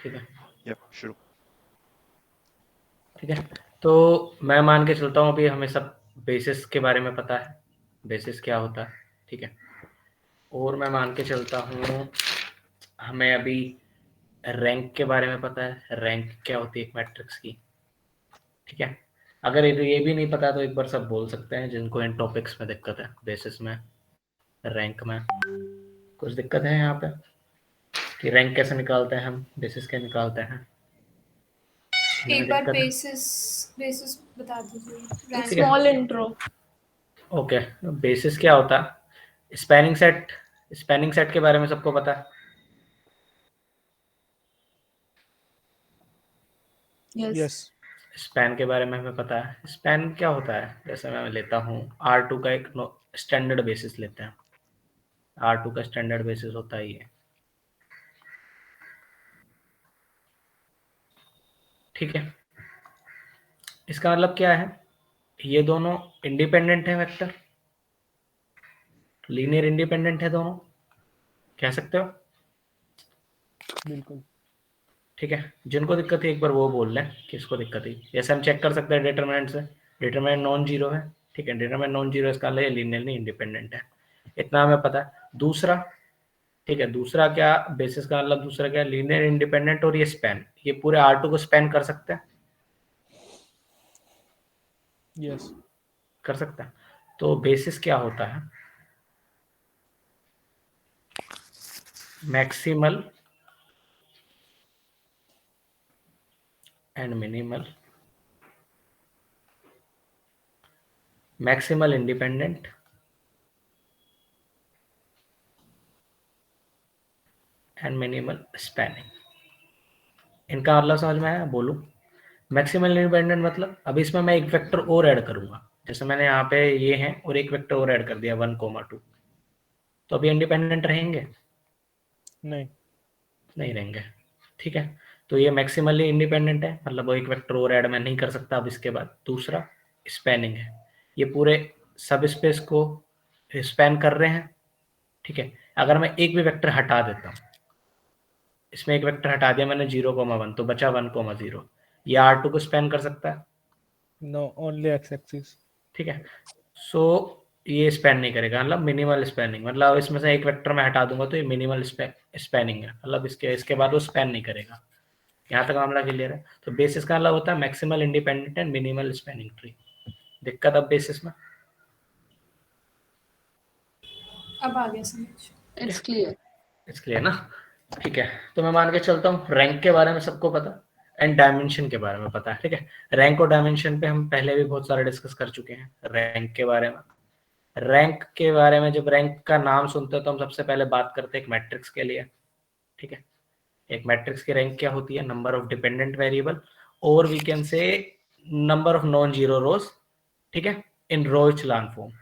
ठीक है। Yep, शुरू। ठीक है, तो मैं मान के चलता हूँ अभी हमें सब बेसिस के बारे में पता है, बेसिस क्या होता है। ठीक है, और मैं मान के चलता हूँ हमें अभी रैंक के बारे में पता है, रैंक क्या होती है एक मैट्रिक्स की। ठीक है, अगर ये भी नहीं पता तो एक बार सब बोल सकते हैं जिनको इन टॉपिक्स में दिक्कत है, बेसिस में, रैंक में कुछ दिक्कत है यहाँ पे कि रैंक कैसे निकालते हैं हम, बेसिस क्या निकालते हैं। एक बार बेसिस बता दीजिए। Small intro. ओके, बेसिस क्या होता है? स्पैनिंग सेट, स्पैनिंग सेट के बारे में सबको पता है। यस। स्पैन के बारे में हमें पता है। स्पैन क्या होता है? जैसे मैं लेता हूँ R2 का एक स्टैंडर्ड बेसिस लेते हैं, R2 का स्टैंडर्ड बेसिस होता है ये। ठीक है, इसका मतलब क्या है? ये दोनों इंडिपेंडेंट है वेक्टर, लीनियर इंडिपेंडेंट है दोनों, कह सकते हो। बिल्कुल। ठीक है, जिनको दिक्कत है एक बार वो बोल लें किसको दिक्कत है। जैसे हम चेक कर सकते हैं डिटरमिनेंट से, डिटरमिनेंट नॉन जीरो है। ठीक है, डिटरमिनेंट नॉन जीरो, इसका मतलब लीनियरली इंडिपेंडेंट है, इतना हमें पता है। दूसरा, ठीक है, दूसरा क्या बेसिस का मतलब, दूसरा क्या, लीनियर इंडिपेंडेंट और ये स्पैन, ये पूरे R2 को स्पैन कर सकते हैं। यस, कर सकता है। तो बेसिस क्या होता है? Maximal and minimal, maximal independent and minimal spanning. इनका मतलब समझ में आया? बोलूं, मैक्सिमल इंडिपेंडेंट मतलब अभी इसमें मैं एक वेक्टर और ऐड करूंगा, जैसे मैंने यहाँ पे ये है और एक वेक्टर और ऐड कर दिया 1,2, तो अभी इंडिपेंडेंट रहेंगे? नहीं। नहीं रहेंगे। ठीक है, तो ये मैक्सिमली इंडिपेंडेंट है, मतलब वो एक वेक्टर और ऐड मैं नहीं कर सकता अब इसके बाद। दूसरा स्पैनिंग है, ये पूरे सब स्पेस को स्पैन कर रहे हैं। ठीक है, अगर मैं एक भी वेक्टर हटा देता हूँ, इसमें एक वेक्टर हटा दिया मैंने 0,1, तो बचा 1,0, ये R2 को स्पैन कर सकता है। No, only X axis. ठीक है, सो ये स्पैन नहीं करेगा, मतलब मिनिमल स्पैनिंग, मतलब इसमें से एक वेक्टर मैं हटा दूंगा तो ये मिनिमल स्पैनिंग है, मतलब इसके बाद वो स्पैन नहीं करेगा। यहाँ तक मामला क्लियर है। तो बेसिस का मतलब होता है maximal independent and minimal spanning tree. दिक्कत अब बेसिस में? अब आ गया समझ। It's clear. इसलिए ना, ठीक है, तो मैं मान के चलता हूँ रैंक के बारे में सबको पता एंड डायमेंशन के बारे में पता है। ठीक है, रैंक और डायमेंशन पे हम पहले भी बहुत सारे डिस्कस कर चुके हैं। रैंक के बारे में, रैंक के बारे में जब रैंक का नाम सुनते हैं तो हम सबसे पहले बात करते हैं एक मैट्रिक्स के लिए। ठीक है, एक मैट्रिक्स की रैंक क्या होती है? नंबर ऑफ डिपेंडेंट वेरिएबल, और we can say number of non zero rows. ठीक है, इन रो इचेलॉन फॉर्म।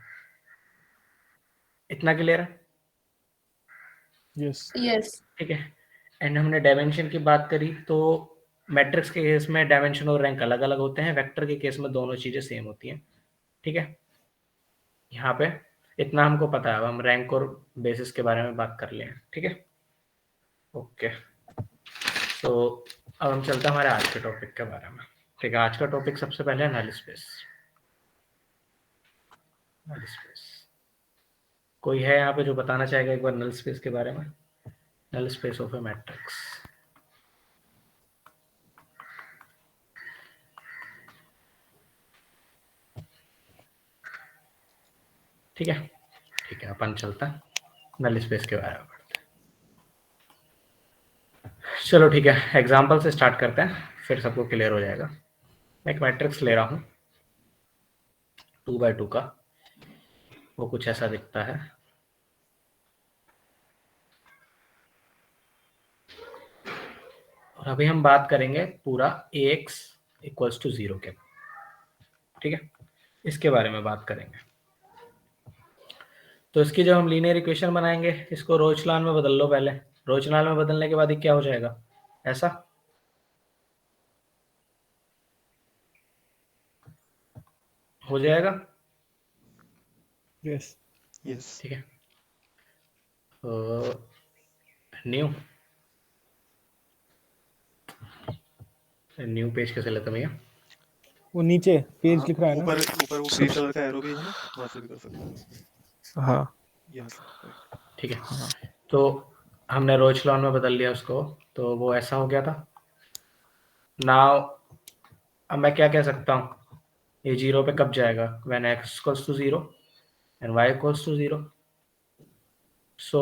इतना क्लियर है? यस। यस। ठीक है, एंड हमने डायमेंशन की बात करी, तो मैट्रिक्स के केस में डायमेंशन और रैंक अलग अलग होते हैं, वेक्टर के केस में दोनों चीजें सेम होती हैं। ठीक है, यहाँ पे इतना हमको पता है। अब हम रैंक और बेसिस के बारे में बात कर लें। ठीक है, ओके, तो अब हम चलते हैं हमारे आज के टॉपिक के बारे में। ठीक है, आज का टॉपिक सबसे पहले नल स्पेस। नल स्पेस, कोई है यहाँ पे जो बताना चाहेगा एक बार नल स्पेस के बारे में? Null space of a matrix. ठीक है, ठीक है, अपन चलता है नल स्पेस के बारे में पढ़ते हैं। चलो ठीक है, एग्जाम्पल से स्टार्ट करते हैं, फिर सबको क्लियर हो जाएगा। मैं एक मैट्रिक्स ले रहा हूँ 2x2 का, वो कुछ ऐसा दिखता है। और अभी हम बात करेंगे पूरा Ax इक्वल्स टू 0 के। ठीक है, इसके बारे में बात करेंगे। तो इसकी जब हम लीनियर इक्वेशन बनाएंगे, इसको रोचलान में बदल लो पहले। रोचलान में बदलने के बाद ये क्या हो जाएगा? ऐसा हो जाएगा। यस। यस। ठीक है, तो न्यू न्यू पेज कैसे लेते भैया? वो नीचे पेज लिख रहा है ना। ऊपर ऊपर वो ग्रीन कलर का एरो भी है ना, वहां से भी कर सकते हैं। हाँ यहाँ से राइट। ठीक है, तो हमने रो एचलॉन में बदल लिया उसको, तो वो ऐसा हो गया था। नाउ अब मैं क्या कह सकता हूँ, ये 0 पे कब जाएगा? When x equals to 0 and y equals to 0। So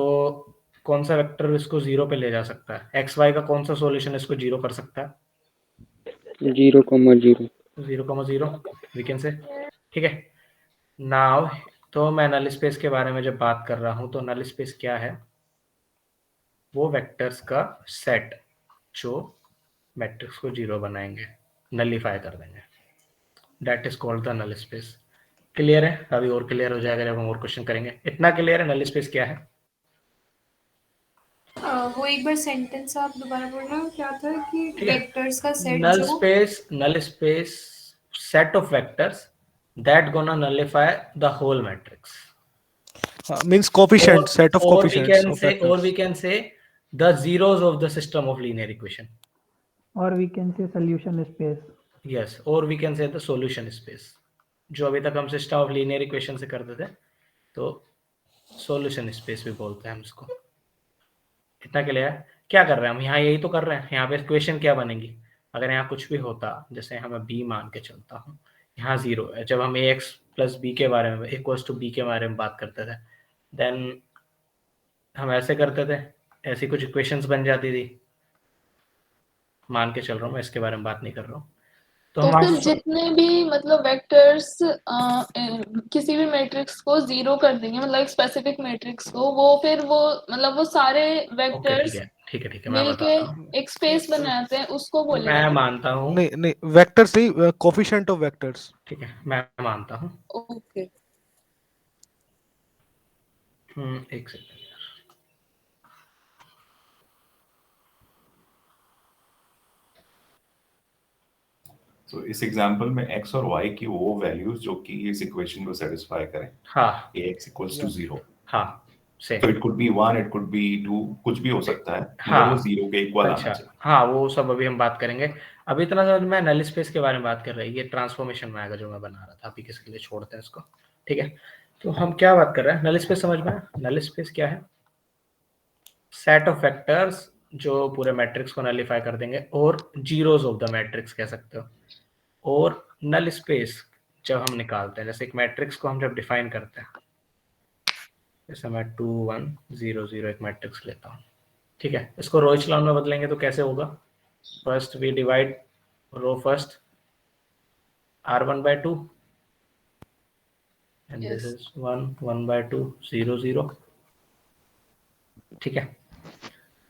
कौन सा वेक्टर इसको 0 पे ले जा सकता है? एक्स वाई का कौन सा सॉल्यूशन इसको 0 कर सकता है? 0,0 0,0 वी कैन से। ठीक है, नाउ तो मैं नल स्पेस के बारे में जब बात कर रहा हूँ, तो नल स्पेस क्या है? वो वेक्टर्स का सेट जो मैट्रिक्स को 0 बनाएंगे, नलीफाई कर देंगे, that is called the null space. Clear है? अभी और क्लियर हो जाएगा जब हम और क्वेश्चन करेंगे। इतना क्लियर है नल स्पेस क्या है? वो एक बार सेंटेंस आप दोबारा बोलना, क्या था कि ठीक है, वेक्टर्स का सेट नल जो space set of vectors that gonna nullify the whole matrix, means coefficient, set of or we coefficients can of say, vectors. the zeros of the system of linear equation. or we can say solution space. Yes, or we can say the solution space, जो अभी तक हम system of linear equation से करते थे, तो solution space भी बोलते हैं हम इसको। इतना क्लियर है? क्या कर रहे हैं हम यहाँ? यही तो कर रहे हैं। यहाँ पे इक्वेशन क्या बनेगी? अगर यहाँ कुछ भी होता, जैसे हमें b मान के चलता हूँ, यहाँ 0 है, जब हम ax प्लस बी के बारे में, इक्वल्स टू बी के बारे में बात करते थे, देन हम ऐसे करते थे, ऐसी कुछ इक्वेशंस बन जाती थी। मान के चल रहा हूँ मैं, इसके बारे में बात नहीं कर रहा हूँ। तो तो हम फिर जितने भी मतलब वेक्टर्स किसी भी मैट्रिक्स को 0 कर देंगे, मतलब एक स्पेसिफिक मैट्रिक्स को, वो फिर वो मतलब वो सारे ओके, वेक्टर्स ठीक है, मैं मिलके बताता हूँ, एक स्पेस बनाते हैं, उसको मैं बोलेंगे। मानता हूँ। नहीं नहीं, वेक्टर्स नहीं, कोफिशिएंट ऑफ वेक्टर्स। ठीक है, मैं मानता हूँ। ओके, एक सेकंड। तो इस एग्जांपल में x और y की वो वैल्यूज जो कि इस इक्वेशन को सेटिस्फाई करें, हाँ ax इक्वल्स टू 0, हाँ, से तो it could be 1, it could be 2, कुछ भी हो सकता है, मगर हाँ, वो 0 के इक्वल आना अच्छा, चाहिए। हाँ, वो सब अभी हम बात करेंगे। अभी इतना समझ में नल स्पेस के बारे में बात कर रहे हैं, ये ट्रांसफॉर्मेशन में आएगा जो मैं बना रहा था। अभी किसके लिए छोड़ते हैं इसको? ठीक है, तो हम क्या बात कर रहे हैं? नल स्पेस समझ में? नल स्पेस क्या है? सेट ऑफ वेक्टर्स जो पूरे मैट्रिक्स को नलीफाई कर देंगे, और जीरोस ऑफ द मैट्रिक्स कह सकते हो। और नल स्पेस जब हम निकालते हैं, जैसे एक मैट्रिक्स को हम जब डिफाइन करते हैं, जैसे मैं 2 1 0 0 एक मैट्रिक्स लेता हूँ, ठीक है, इसको रो एचलॉन में बदलेंगे तो कैसे होगा? First we divide row first r1 by 2 and this Yes. is 1 1 by 2 0 0। ठीक है,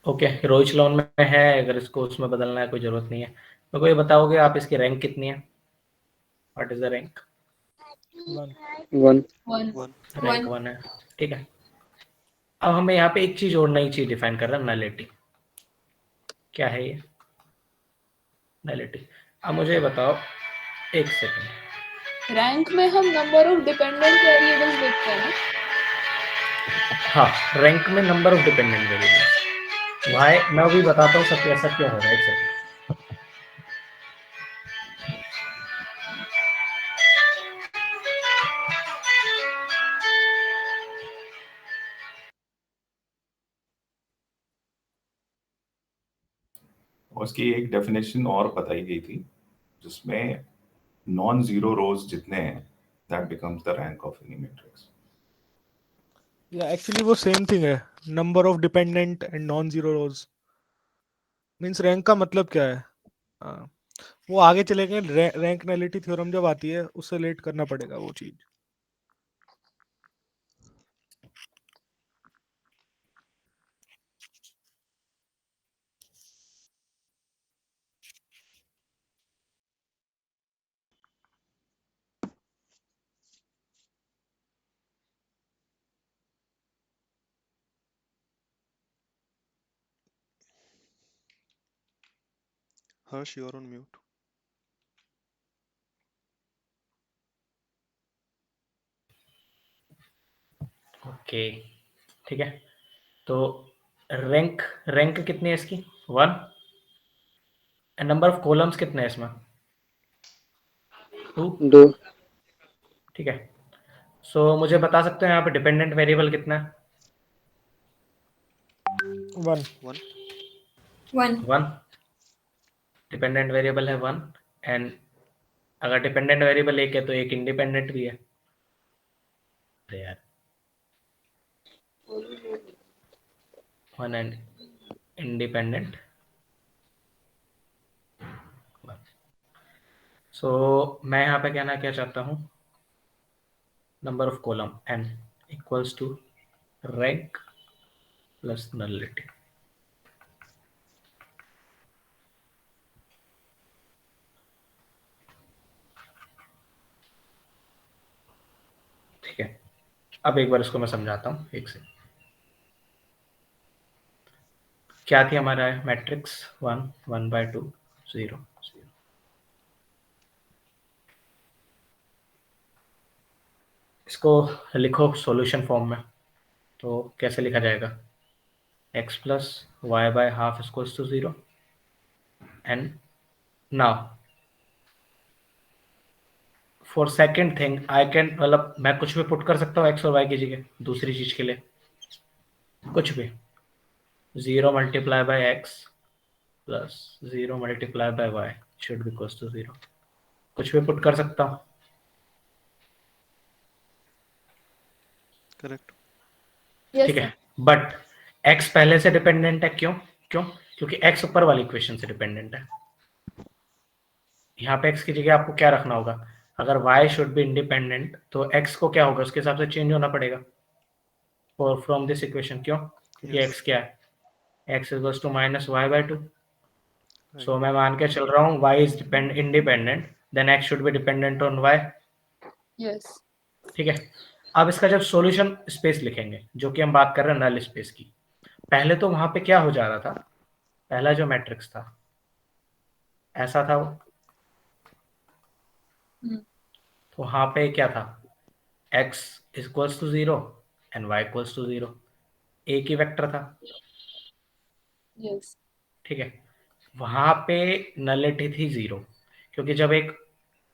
ओके, रो एचलॉन में है, अगर इसको उसमें बदलना है कोई जरूरत नहीं है। मेरे को ये बताओगे आप, इसकी रैंक कितनी है? What is the rank? 1 rank 1 है। ठीक है, अब हमें यहाँ पे एक चीज और नई चीज डिफाइन कर रहा है, नलिटी। क्या है ये नलिटी? अब मुझे बताओ, एक सेकंड। रैंक में हम नंबर ऑफ डिपेंडेंट वेरिएबल्स देखते हैं ना। हाँ, रैंक में number of dependent variables. Why मैं अभी बताता हूँ सब ऐसा क्यों हो रहा है। एक सेकंड। उसकी एक डेफिनेशन और बताई गई थी, जिसमें नॉन जीरो रोज जितने हैं, that becomes the rank of any matrix. या एक्चुअली वो सेम थिंग है, number of dependent and non zero rose. Means rank का मतलब क्या है? हाँ, वो आगे चले गए, रैंक नलिटी थ्योरम जब आती है उससे रिलेट करना पड़ेगा वो चीज। Harsh, you're on mute. Okay, ठीक है, तो रैंक रैंक कितनी है इसकी? 1। नंबर ऑफ कॉलम्स कितने हैं इसमें? 2। 2 ठीक है। सो मुझे बता सकते हो यहाँ पे डिपेंडेंट वेरिएबल कितना है? 1 1 1। डिपेंडेंट वेरिएबल है 1 एंड अगर डिपेंडेंट वेरिएबल एक है तो एक इंडिपेंडेंट भी है। अरे यार 1 एंड इंडिपेंडेंट। सो मैं यहाँ पे कहना क्या चाहता हूँ, number of column n equals to rank plus nullity. ठीक है, अब एक बार इसको मैं समझाता हूँ एक से। क्या थी हमारा मैट्रिक्स? 1 1/2 0 0। इसको लिखो सॉल्यूशन फॉर्म में, तो कैसे लिखा जाएगा? x plus y by half is equals to 0 and now for second thing I can, मतलब मैं कुछ भी पुट कर सकता हूँ x और y की जगह दूसरी चीज के लिए, कुछ भी। 0 multiply by x plus 0 multiply by y should be equals to 0, कुछ भी पुट कर सकता हूँ। करेक्ट। यस ठीक है, बट x पहले से डिपेंडेंट है। क्यों? क्योंकि x ऊपर वाली इक्वेशन से डिपेंडेंट है। यहाँ पे x की जगह आपको क्या रखना होगा? अगर y शुड बी इंडिपेंडेंट तो x को क्या होगा, उसके हिसाब से चेंज होना पड़ेगा और फ्रॉम दिस इक्वेशन। क्यों? क्योंकि Yes. x क्या है? x equals to minus y by two. So मैं मान के चल रहा हूँ y is independent, then x should be dependent on y। Yes ठीक है, अब इसका जब सॉल्यूशन स्पेस लिखेंगे, जो कि हम बात कर रहे हैं नल स्पेस की, पहले तो वहां पे क्या हो जा रहा था? पहला जो मैट्रिक्स था ऐसा था वो, तो वहां पे क्या था? x equals to 0 and y equals to 0, एक ही वेक्टर था। यस ठीक है, वहां पे नलिटी थी 0, क्योंकि जब एक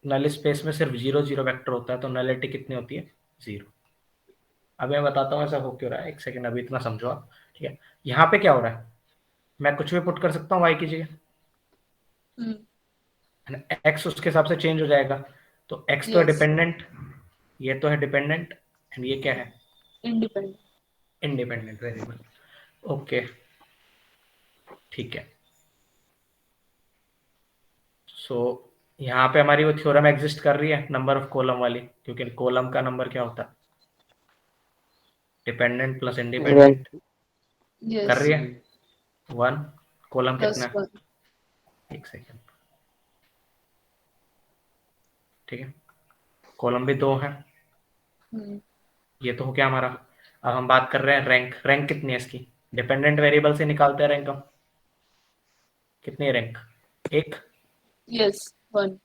नल स्पेस में सिर्फ 0 0 वेक्टर होता है तो नलिटी कितनी होती है? 0। अब मैं बताता हूँ ऐसा हो क्यों रहा है, एक सेकेंड, अभी इतना समझो आप। ठीक है, यहाँ पे क्या हो रहा है? मैं कुछ भी पुट कर सकता हूँ y की जगह, x उसके हिसाब से चेंज हो जाएगा। तो x तो है Yes. डिपेंडेंट, ये तो है डिपेंडेंट एंड ये क्या है? इंडिपेंडेंट। Independent variable. ओके ठीक है, सो यहाँ पे हमारी वो थ्योरम एग्जिस्ट कर रही है नंबर ऑफ कॉलम वाली, क्योंकि कॉलम का नंबर क्या होता है? Dependent plus independent. यस कर रही है 1। कॉलम प्लस कितना है? 1 एक सेकेंड। ठीक है, कॉलम भी 2 है। ये तो हो गया हमारा। अब हम बात कर रहे हैं रैंक। रैंक कितनी है इसकी? डिपेंडेंट वेरिएबल से निकालते हैं रैंक हम। कितनी है rank? 1 yes 1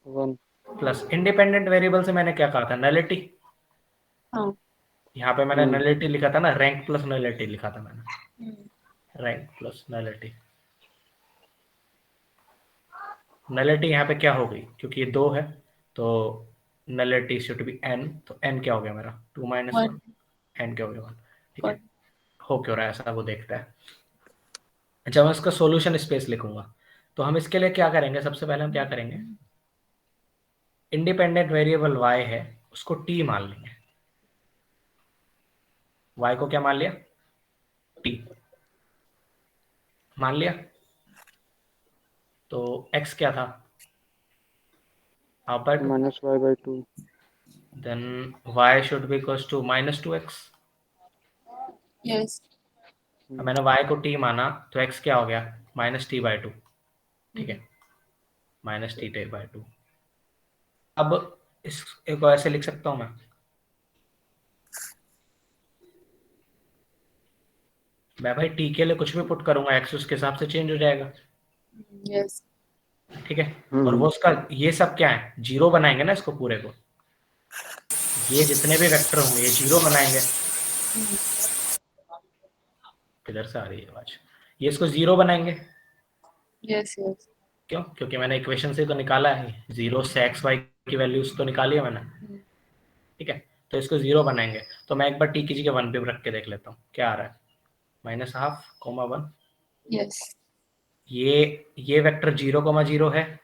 plus independent variable से मैंने क्या कहा था? नलिटी। हाँ यहाँ पे मैंने नलिटी लिखा था ना, रैंक प्लस नलिटी लिखा था मैंने, रैंक प्लस नलिटी। नलिटी यहाँ पे क्या हो गई? क्योंकि ये 2 है तो नलिटी शुड बी n, तो n क्या हो गया मेरा? 2 - 1, n क्या हो गया 1। ठीक है, हो क्यों रहा है ऐसा वो देखता है। जब मैं इसका सॉल्यूशन स्पेस लिखूंगा तो हम इसके लिए क्या करेंगे? सबसे पहले हम क्या करेंगे? इंडिपेंडेंट वेरिएबल y है उसको t मान लेंगे। y को क्या मान लिया? t मान लिया। तो x क्या था? Half by 2, minus y by 2। Then y should be equals to -2x। Yes मैंने y को t माना तो x क्या हो गया? -t/2। ठीक है, -t/2। अब इस को ऐसे लिख सकता हूं मैं भाई t के लिए कुछ भी पुट करूंगा x उसके हिसाब से चेंज हो जाएगा। यस ठीक है, और वो उसका ये सब क्या है? 0 बनाएंगे ना इसको पूरे को, ये जितने भी वेक्टर होंगे ये 0 बनाएंगे। किधर से आ रही है आवाज? ये इसको 0 बनाएंगे। यस यस क्यों? क्योंकि मैंने इक्वेशन से तो निकाला है, 0 से एक्स वाई की वैल्यूज तो निकाली है मैंने, ठीक है। तो इसको 0 बनाएंगे, तो मैं एक बार टी की जगह 1 भी रख के देख लेता हूँ क्या आ रहा है, -12, 1। यस, ये वेक्टर 0,0 है,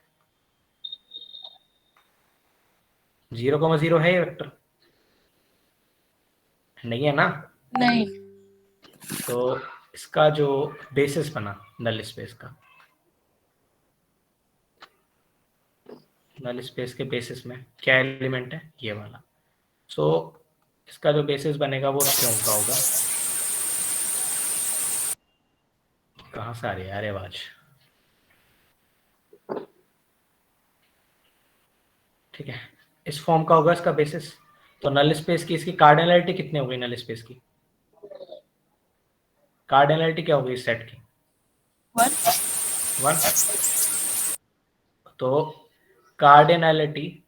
0,0 है ये वेक्टर, नहीं है ना? नहीं, तो इसका जो बेसिस बना नल स्पेस का, नल स्पेस के बेसिस में क्या एलिमेंट है, ये वाला। सो इसका जो बेसिस बनेगा वो क्यों का होगा, कहाँ से आ रही है यार आवाज, ठीक है। इस फॉर्म का होगा इसका बेसिस। तो नल स्पेस की इसकी कार्डिनलिटी कितनी हो गई, नल स्पेस की कार्डिनलिटी क्या हो गई इस सेट की, 1। तो कार्डिनलिटी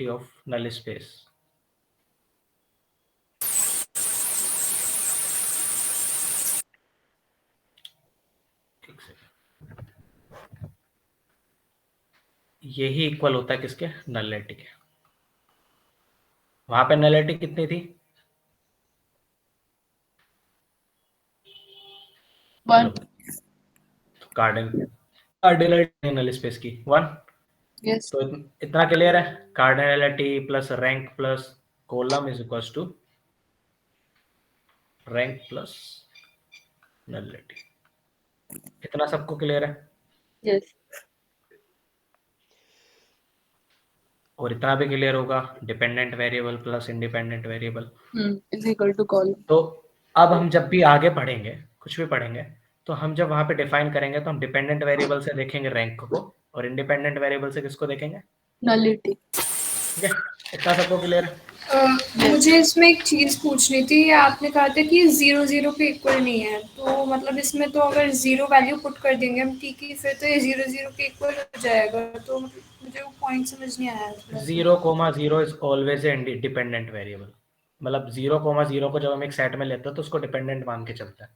ऑफ नल स्पेस यही इक्वल होता है किसके, नलिटी के। वहां पे नलिटी कितनी थी, 1। तो कार्डिनलिटी नल स्पेस की 1। यस, तो इतना क्लियर है, cardinality plus rank plus column is equal to rank plus nullity. इतना सबको क्लियर है? यस, और इतना भी क्लियर होगा, dependent variable plus independent variable. Is equal to column. तो अब हम जब भी आगे पढ़ेंगे, कुछ भी पढ़ेंगे, तो हम जब वहां पे डिफाइन करेंगे तो हम डिपेंडेंट वेरिएबल से देखेंगे रैंक को, और इंडिपेंडेंट वेरिएबल से किसको देखेंगे, नलिटी। ठीक है। इतना सबको क्लियर है? मुझे इसमें एक चीज पूछनी थी, आपने कहा था कि 0 0 के इक्वल नहीं है, तो मतलब इसमें तो अगर 0 वैल्यू पुट कर देंगे हम टी की, फिर तो ये 0 0 के इक्वल हो जाएगा। तो मुझे वो पॉइंट समझ नहीं आया थोड़ा सा। 0,0 is always a dependent variable. मतलब 0,0 को जब हम एक सेट में लेते हैं तो उसको डिपेंडेंट मान के चलता है,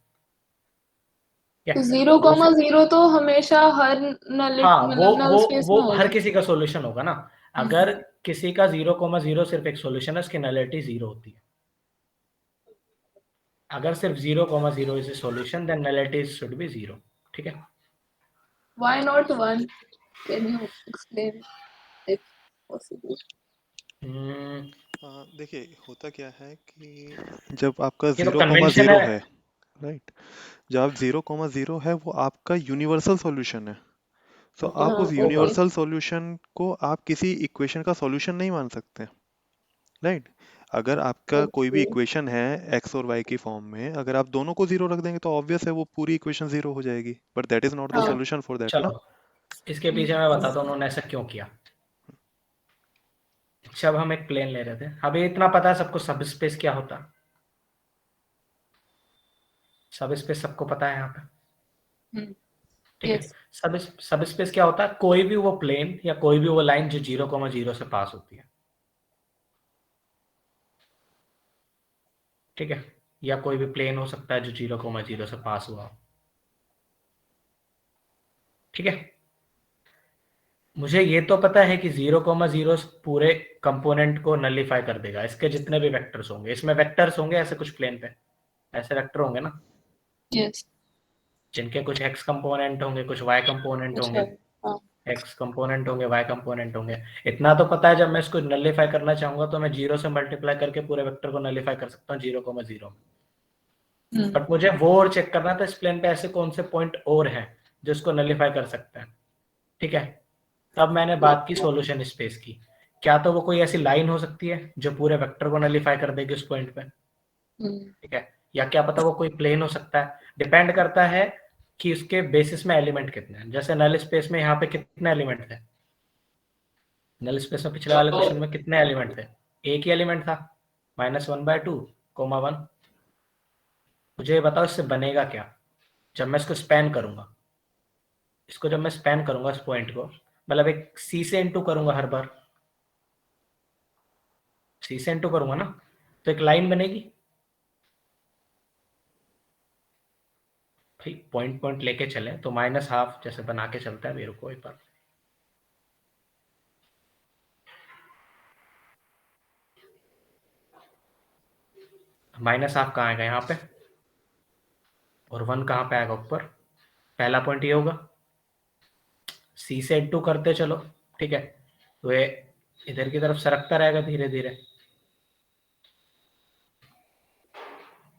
क्या? 0,0 तो हमेशा हर नल हाँ, मतलब नल स्पेस में वो होगा। हर किसी का सॉल्यूशन होगा ना। अगर किसी का 0,0 सिर्फ एक सॉल्यूशन है, उसकी नलिटी 0 होती है। अगर सिर्फ 0,0 is a solution, then nullity should be 0, ठीक है। Why not 1? Can you explain if possible? देखिए होता क्या है कि जब आपका ये तो 0,0 कन्वेंशन है। है, राइट, जब आप 0,0 है वो आपका यूनिवर्सल सॉल्यूशन है। तो आप उस okay. यूनिवर्सल सॉल्यूशन को आप किसी इक्वेशन का सॉल्यूशन नहीं मान सकते, राइट। अगर आपका कोई भी Okay. इक्वेशन है एक्स और वाई की फॉर्म में, अगर आप दोनों को 0 रख देंगे तो ऑब्वियस है वो पूरी इक्वेशन 0 हो जाएगी, but that is not the हाँ। सॉल्यूशन फॉर दैट ना। चलो, इसके पीछे मैं बताता हूँ उन्होंने ऐसा क्यों किया। जब हम एक प्लेन ले रहे थे, अभी इतना पता है सबको सब स्पेस क्या होता है, सब स्पेस सबको पता है यहाँ पे, ठीक है। Yes. सब स्पेस क्या होता है, कोई भी वो प्लेन या कोई भी वो लाइन जो 0,0 से पास होती है, ठीक है। या कोई भी प्लेन हो सकता है जो 0,0 से पास हुआ, ठीक है। मुझे ये तो पता है कि 0,0 पूरे कंपोनेंट को नलिफाई कर देगा, इसके जितने भी वेक्टर्स होंगे, इसमें वेक्टर्स होंगे ऐसे कुछ प्लेन पे, ऐसे वेक्टर होंगे ना, Yes. जिनके कुछ एक्स कंपोनेंट होंगे, कुछ वाई कंपोनेंट कुछ होंगे, है। हाँ। एक्स कंपोनेंट होंगे, वाई कंपोनेंट होंगे। इतना तो पता है, जब मैं इसको नलिफाई करना चाहूंगा तो मैं 0 से मल्टीप्लाई करके पूरे वेक्टर को नलिफाई कर सकता हूँ 0,0 में। बट मुझे वो और चेक करना था इस प्लेन पे ऐसे कौन से पॉइंट और हैं जो इसको नलिफाई कर सकते हैं, ठीक है। तब मैंने बात की सॉल्यूशन स्पेस की। क्या तो वो कोई ऐसी लाइन हो सकती है जो पूरे वेक्टर को नलिफाई कर देगी उस पॉइंट पे, ठीक है। या क्या पता वो कोई प्लेन हो सकता है, डिपेंड करता है कि उसके बेसिस में एलिमेंट कितने हैं। जैसे नल स्पेस में यहाँ पे कितने एलिमेंट थे, नल स्पेस में पिछले वाले क्वेश्चन में कितने एलिमेंट थे, एक ही एलिमेंट था, -1/2, 1। मुझे ये बताओ इससे बनेगा क्या जब मैं इसको स्पैन करूंगा, इसको जब मैं स्पैन करूंगा इस पॉइंट को, मतलब एक सी से इनटू करूंगा हर बार, सी से इनटू करूंगा ना, तो एक लाइन बनेगी, भाई पॉइंट पॉइंट लेके चले तो -12 जैसे बना के चलता है मेरे को एक बार। -12 कहाँ आएगा यहाँ पे, और 1 कहाँ पे आएगा ऊपर। पहला पॉइंट ये होगा, सी से इनटू करते चलो, ठीक है, तो ये इधर की तरफ सरकता रहेगा धीरे धीरे,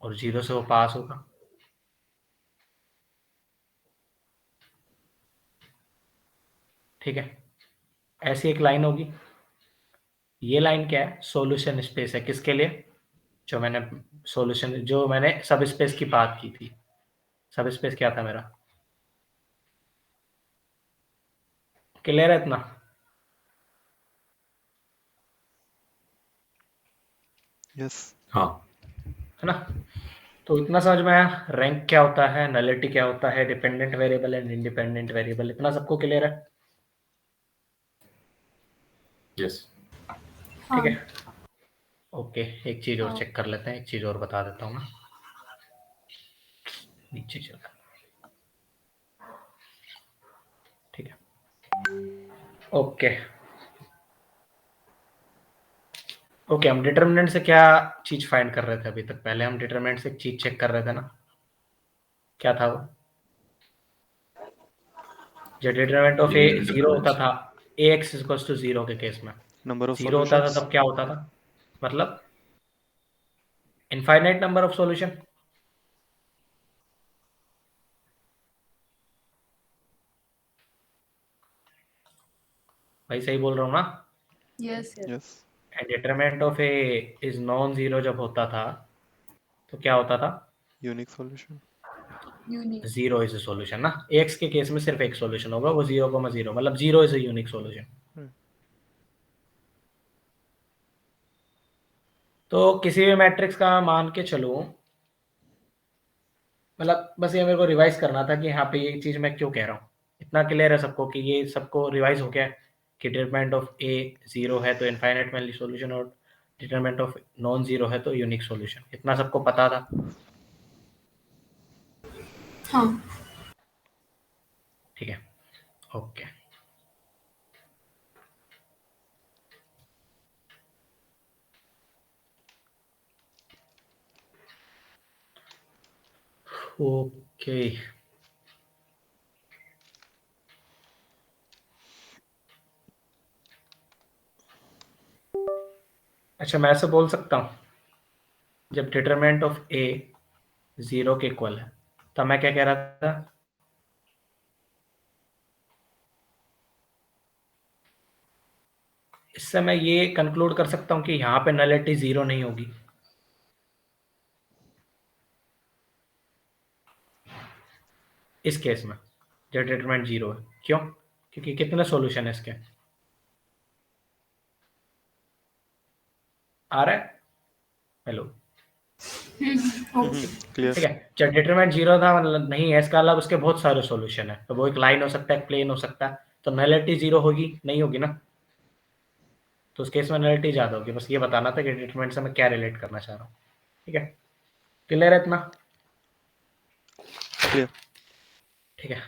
और 0 से वो पास होगा। ठीक है, ऐसी एक लाइन होगी। ये लाइन क्या है, सॉल्यूशन स्पेस है किसके लिए, जो मैंने सब स्पेस की बात की थी। सब स्पेस क्या था मेरा, क्लियर है इतना। यस। हाँ, है ना, तो इतना समझ में आया, रैंक क्या होता है, नलिटी क्या होता है, dependent variable and independent variable, इतना सबको क्लियर है। यस। ठीक हाँ है, ओके, एक चीज और हाँ चेक कर लेते हैं, एक चीज और बता देता हूँ मैं, नीचे चला। ठीक है, ओके ओके, हम डिटर्मिनेंट से क्या चीज फाइंड कर रहे थे अभी तक, पहले हम डिटर्मिनेंट से एक चीज चेक कर रहे थे ना, क्या था वो, जो डिटर्मिनेंट ऑफ ए लीनियर 0 होता डिफरेंस। था, ax इक्वल्स टू 0 के केस में नंबर ऑफ 0 होता था सॉल्यूशंस। तब क्या होता था, मतलब इनफाइनाइट नंबर ऑफ सॉल्यूशन। भाई सही बोल रहा हूँ ना। Yes yes yes. And determinant of A is non zero जब होता था तो क्या होता था, unique solution. Unique 0 is a solution ना, एक्स के केस में सिर्फ एक सॉल्यूशन होगा, वो 0,0, मतलब 0 इज ए यूनिक सॉल्यूशन। तो किसी भी मैट्रिक्स का मान के चलो, मतलब बस ये मेरे को रिवाइज करना था कि यहाँ पे ये चीज मैं क्यों कह रहा हूँ, इतना क्लियर है सबको कि ये सबको रिवाइज हो गया है कि डिटरमिनेंट ऑफ ए 0 है तो इनफाइनाइट मैनली सॉल्यूशन, और डिटरमिनेंट ऑफ नॉन जीरो है तो यूनिक सॉल्यूशन, इतना सबको पता था। हाँ ठीक है, ओके ओके। अच्छा, मैं ऐसे बोल सकता हूँ, जब डिटरमिनेंट ऑफ ए 0 के इक्वल है तब मैं क्या कह रहा था, इससे मैं ये कंक्लूड कर सकता हूँ कि यहाँ पे नलिटी 0 नहीं होगी। इस केस में जब डिटरमिनेंट 0 है, क्यों, क्योंकि कितने सॉल्यूशन है इसके, आ रहा है, हेलो, ओके क्लियर। ठीक है, जब डिटरमिनेंट 0 था मतलब नहीं है, इसका मतलब उसके बहुत सारे सॉल्यूशन है, तो वो एक लाइन हो सकता है, प्लेन हो सकता है, तो नलिटी 0 होगी नहीं होगी ना, तो उस केस में नलिटी ज्यादा होगी। बस ये बताना था कि डिटरमिनेंट से मैं क्या रिलेट करना चाह रहा हूँ। ठीक है, क्लियर है इतना। क्लियर। ठीक है,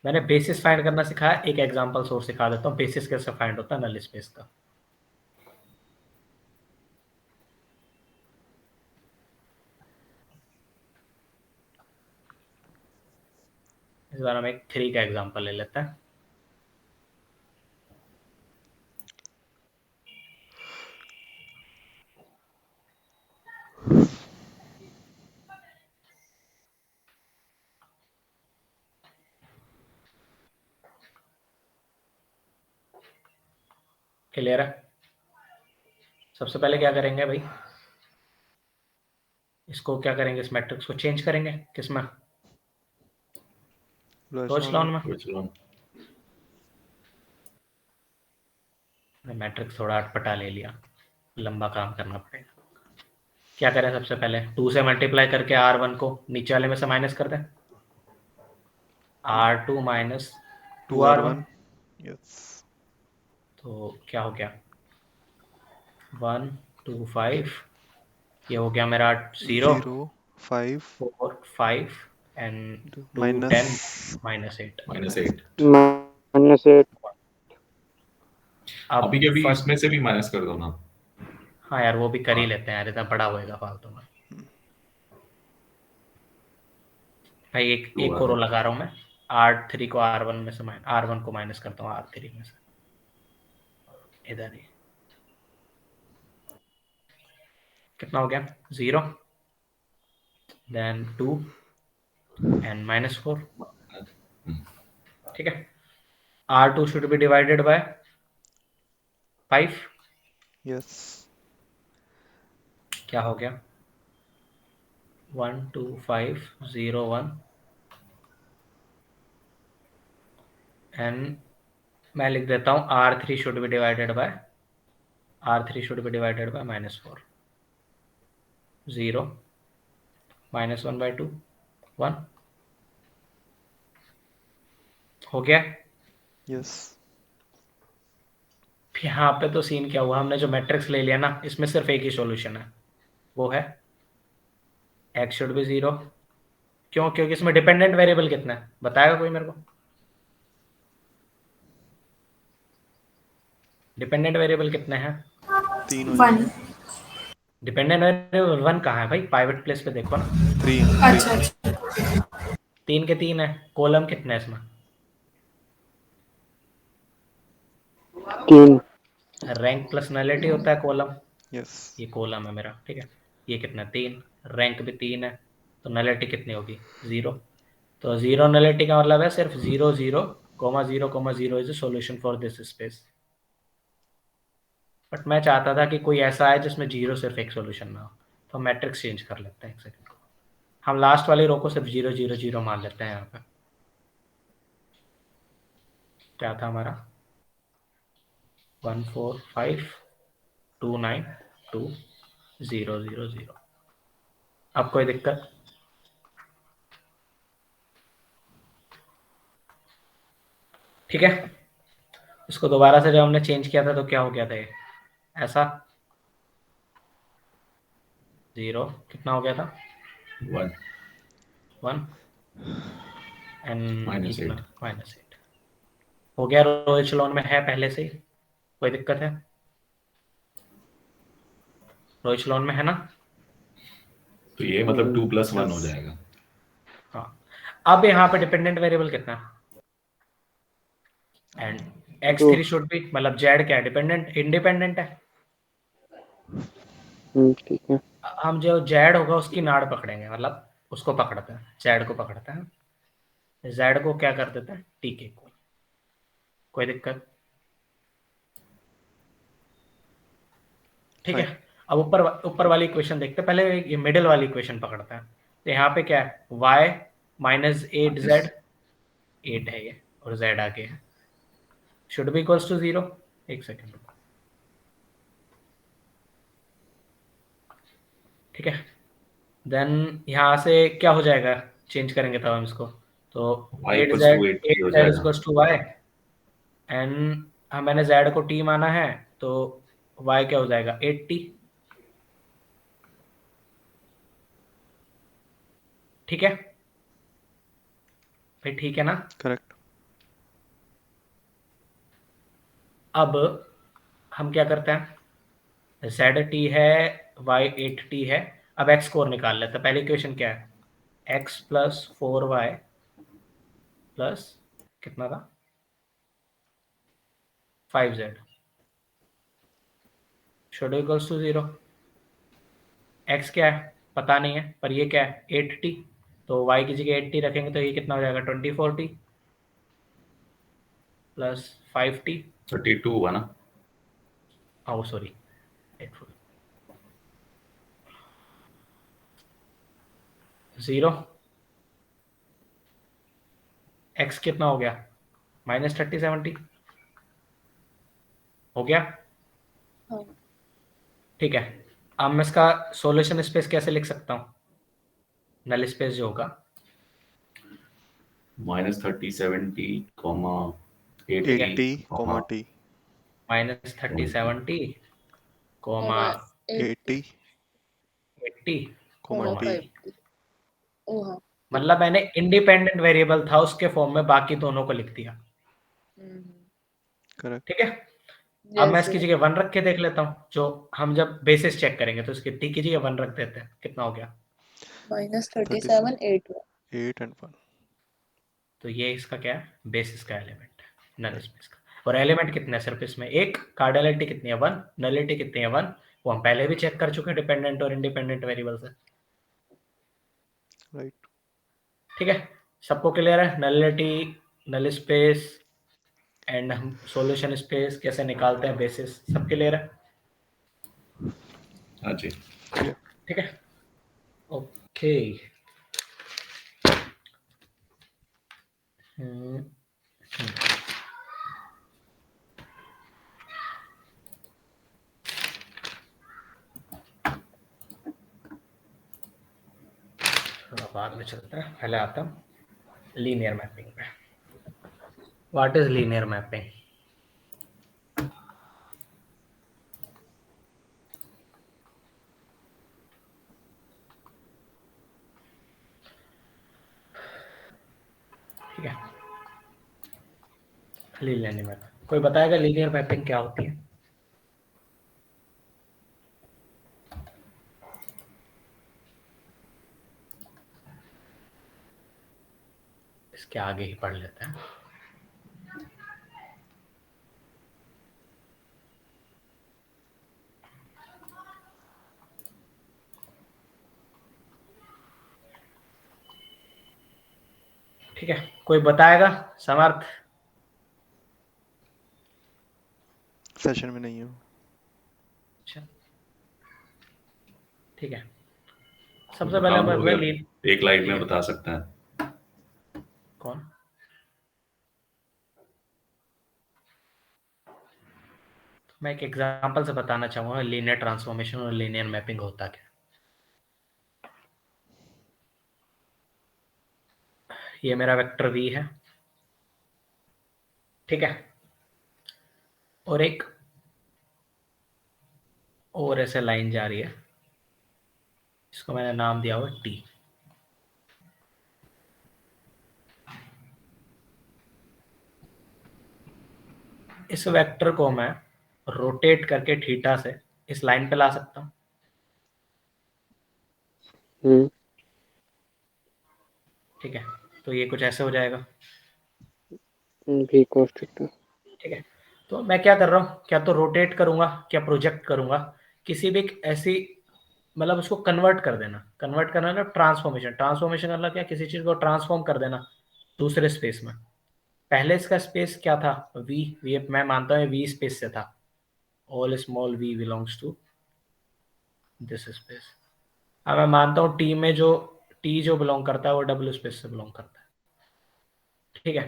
मैंने बेसिस फाइंड करना सिखाया, एक एग्जांपल सोर्स सिखा देता हूँ बेसिस कैसे फाइंड होता है नल स्पेस का। इस बार हम एक 3 का एग्जांपल ले लेते हैं। क्लियर है, सबसे पहले क्या करेंगे भाई, इसको क्या करेंगे, इस मैट्रिक्स को चेंज करेंगे किसमें, रोचलॉन में। रोचलॉन। मैट्रिक्स थोड़ा अटपटा ले लिया, लंबा काम करना पड़ेगा। क्या करें, सबसे पहले 2 से मल्टीप्लाई करके R1 को नीचे वाले में से माइनस कर दें, R2 minus 2R1, 2R1। Yes. तो क्या हो गया 1 2 5, ये हो गया मेरा 0 0 5 4 5, and 2 minus 10 minus 8. -8 -8 अब अभी के अभी फर्स्ट, इसमें से भी माइनस कर दो ना। हाँ यार वो भी कर ही लेते हैं यार, इतना बड़ा होएगा फालतू में। भाई एक और लगा रहा हूँ मैं, R3 को R1 में से R1 को माइनस करता हूँ R3 में से, इधर ही। कितना हो गया? 0 देन 2 एंड -4। ठीक है, R2 should be divided by 5। Yes क्या हो गया? 1 2 5 0 1 एंड मैं लिख देता हूँ R3 should be divided by -4। 0 -1/2 1 हो गया। यस यहाँ पे तो सीन क्या हुआ, हमने जो मैट्रिक्स ले लिया ना, इसमें सिर्फ एक ही सॉल्यूशन है, वो है x शुड बी 0। क्यों? क्योंकि इसमें डिपेंडेंट वेरिएबल कितना है, बताएगा कोई मेरे को? डिपेंडेंट वेरिएबल कितने हैं? 3 हो 1। जाएंगे। डिपेंडेंट वेरिएबल 1 कहाँ है भाई? पाइवट प्लेस पे देखो ना, 3 अच्छा 3 के 3 है। कॉलम कितने हैं इसमें? 3 रैंक प्लस नलिटी होता है कॉलम, यस ये कॉलम है मेरा। ठीक है, ये कितना? 3, रैंक भी 3 है, तो नलिटी कितनी होगी? 0। तो 0 नलिटी का मतलब है सिर्फ 0 0 0 0 is a solution for this space. But मैं चाहता था कि कोई ऐसा है जिसमें 0 सिर्फ एक सॉल्यूशन ना हो, तो मैट्रिक्स चेंज कर लेते हैं। एक सेकंड, हम लास्ट वाली रो को सिर्फ 0 0 0 मान लेते हैं। यहाँ पे क्या था हमारा? 1 4 5 2 9 2 0 0 0। अब कोई दिक्कत? ठीक है, इसको दोबारा से जब हमने चेंज किया था तो क्या हो गया था? ये ऐसा 0 कितना हो गया था? 1 एंड -8 -8 हो गया। रो एचेलॉन में है पहले से ही, कोई दिक्कत है? रो एचेलॉन में है ना? तो ये मतलब 2 + 1 हो जाएगा। हाँ, अब यहाँ पे डिपेंडेंट वेरिएबल कितना है? एंड x3 शुड बी, मतलब z क्या है? डिपेंडेंट इंडिपेंडेंट है। ठीक है हम जो z होगा उसकी नाड़ पकड़ेंगे, मतलब उसको पकड़ते हैं, z को पकड़ते हैं। z को क्या कर देते हैं? t के इक्वल। कोई दिक्कत? ठीक है, अब ऊपर वाली इक्वेशन देखते हैं। पहले ये मिडिल वाली इक्वेशन पकड़ते हैं। तो यहाँ पे क्या है? y -8z, 8 है ये, और z आगे है, शुड बी इक्वल्स टू 0। एक सेकेंड, ठीक है। देन यहाँ से क्या हो जाएगा? चेंज करेंगे तब हम इसको, तो y = 8z 8 हो 8z जाएगा। इक्वल्स टू y एंड मैंने z को t माना है, तो y क्या हो जाएगा? 8t। ठीक है भाई, ठीक है ना? करेक्ट अब हम क्या करते हैं? ZT है, y 8t है। अब x को और निकाल लेते हैं। पहली इक्वेशन क्या है? x + 4y प्लस कितना था? 5z should equals to 0। x क्या है पता नहीं है, पर ये क्या है? 8t, तो y की जगह 8t रखेंगे तो ये कितना हो जाएगा? 24t plus 5t। 32 हुआ ना? ओ सॉरी, 0। x कितना हो गया? -30 हो गया। हाँ। ठीक है, अब मैं इसका सॉल्यूशन स्पेस कैसे लिख सकता हूँ? नल स्पेस जो होगा -30 70 80 80 t -30 कोमा 80 80 कोमा t ओ हाँ मतलब मैंने इंडिपेंडेंट वेरिएबल था उसके फॉर्म में बाकी दोनों को लिख दिया। करेक्ट। ठीक है, अब मैं Yes, इसकी yes. जगह 1 रख के देख लेता हूँ। जो हम जब बेसिस चेक करेंगे तो इसकी t की जगह 1 रख देते हैं। कितना हो गया? Minus 37 37, 8. 8 and 1। तो ये इसका क्या है? बेसिस का एलिमेंट है, नल स्पेस का। और एलिमेंट कितने हैं सिर्फ इसमें? एक। कार्डियलिटी कितनी है? 1। नलिटी कितनी है? 1। वो हम पहले भी चेक कर चुके हैं डिपेंडेंट और इंडिपेंडेंट वेरिएबल से। राइट। ठीक है, सबको क्लियर है? नलिटी, नल स्पेस एंड हम सॉल्यूशन स्पेस कैसे निकालते हैं, बेसिस, सब क्लियर है? हाँ जी। ठीक है, ओके। थोड़ा बाद में चलता है, पहले आता हूँ लीनियर मैपिंग पे। What is linear mapping? ठीक है, लीनियर मैपिंग, कोई बताएगा लीनियर मैपिंग क्या होती है? इसके आगे ही पढ़ लेते हैं। ठीक है, कोई बताएगा? समर्थ? सेशन में नहीं हूँ। अच्छा, ठीक है, सबसे पहले हम मैं अगर लीन एक लाइन में बता सकते हैं। कौन? मैं एक एग्जांपल से बताना चाहूंगा लीनियर ट्रांसफॉर्मेशन और लीनियर मैपिंग होता क्या। ये मेरा वेक्टर v है, ठीक है, और एक और ऐसे लाइन जा रही है, इसको मैंने नाम दिया हुआ t। इस वेक्टर को मैं रोटेट करके थीटा से इस लाइन पे ला सकता हूँ। ठीक है, तो ये कुछ ऐसे हो जाएगा। भी cos थीटा। ठीक है, तो मैं क्या कर रहा हूँ, क्या तो रोटेट करूंगा, क्या प्रोजेक्ट करूंगा, किसी भी ऐसी, मतलब उसको कन्वर्ट कर देना। कन्वर्ट करना मतलब ट्रांसफॉर्मेशन। ट्रांसफॉर्मेशन मतलब क्या? किसी चीज को ट्रांसफॉर्म कर देना दूसरे स्पेस में। पहले इसका स्पेस क्या था? वी मैं मानता हूँ वी स्पेस से था। All small V belongs to this space. अब मैं मानता हूँ टी में जो टी जो बिलोंग करता है वो डब्ल्यू स्पेस से बिलोंग करता है। ठीक है,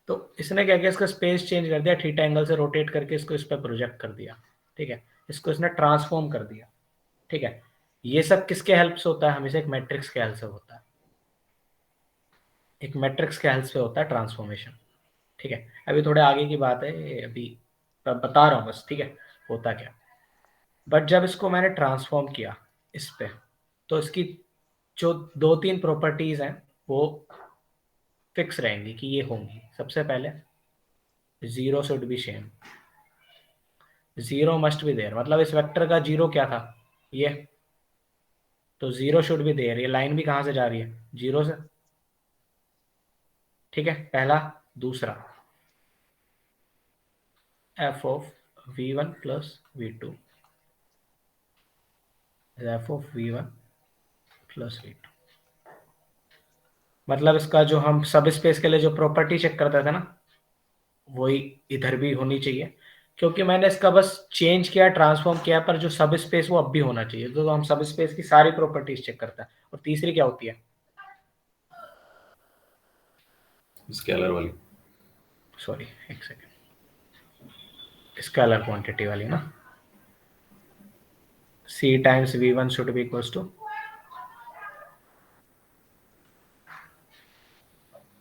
तो इसने क्या किया, इसका स्पेस चेंज कर दिया, थीटा एंगल से रोटेट करके इसको इस पर प्रोजेक्ट कर दिया। ठीक है, इसको इसने ट्रांसफॉर्म कर दिया। ठीक है, ये सब किसके हेल्प से होता है? हमेशा एक मैट्रिक्स के हेल्प से होता है। एक मैट्रिक्स के हेल्प से होता है ट्रांसफॉर्मेशन। ठीक है, अभी थोड़े आगे की बात है, अभी बता रहा हूँ बस। ठीक है, होता क्या, बट जब इसको मैंने ट्रांसफॉर्म किया इस पे, तो इसकी जो 2-3 प्रॉपर्टीज हैं वो फिक्स रहेंगी कि ये होंगी। सबसे पहले zero should be same, zero must be there. मतलब इस वेक्टर का जीरो क्या था? ये, तो जीरो शुड बी देयर। ये लाइन भी कहाँ से जा रही है? जीरो से। ठीक है, पहला। दूसरा, F of v1 plus v2 F of v1 plus v2। मतलब इसका जो हम सब स्पेस के लिए जो प्रॉपर्टी चेक करते थे ना, वही इधर भी होनी चाहिए, क्योंकि मैंने इसका बस चेंज किया, ट्रांसफॉर्म किया, पर जो सब स्पेस वो अब भी होना चाहिए। तो हम सब स्पेस की सारी प्रॉपर्टीज चेक करते हैं। और तीसरी क्या होती है? स्केलर वाली। सॉरी, एक सेकेंड, स्केलर क्वांटिटी वाली ना, c times v1 should be equals to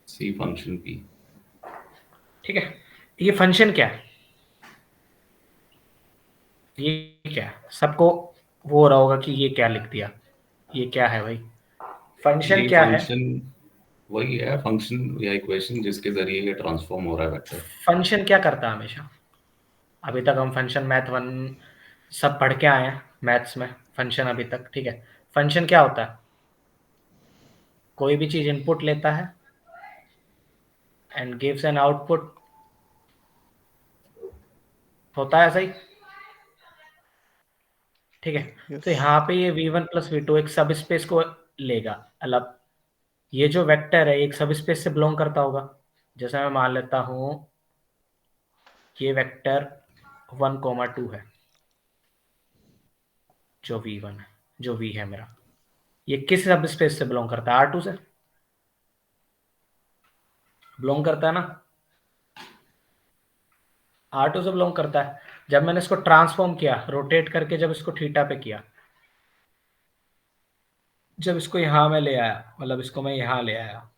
C function p। ठीक है, ये फंक्शन क्या है? ये क्या है? सबको वो हो रहा होगा कि ये क्या लिख दिया, ये क्या है भाई? फंक्शन ये क्या है? फंक्शन वही है फंक्शन या इक्वेशन जिसके जरिए ये ट्रांसफॉर्म हो रहा है वेक्टर। फंक्शन क्या करता है हमेशा? अभी तक हम फंक्शन मैथ 1 सब पढ़ के आए हैं मैथ्स में, फंक्शन अभी तक, ठीक है। फंक्शन क्या होता है? कोई भी चीज इनपुट लेता है एंड गिव्स एन आउटपुट, होता है सही, ठीक है। यस तो यहाँ पे ये v1 प्लस v2 एक सब स्पेस को लेगा अलग। ये जो वेक्टर है एक सब स्पेस से बिलोंग करता होगा। जैसे मैं मान लेता हूँ ये वेक्टर 1,2 है, जो v1 है, जो v है मेरा, ये किस सब स्पेस से बिलोंग करता है? R2 से बिलोंग करता है ना, R2 से बिलोंग करता है। जब मैंने इसको ट्रांसफॉर्म किया रोटेट करके, जब इसको थीटा पे किया, जब इसको यहां मैं ले आया, मतलब इसको मैं यहां ले आया,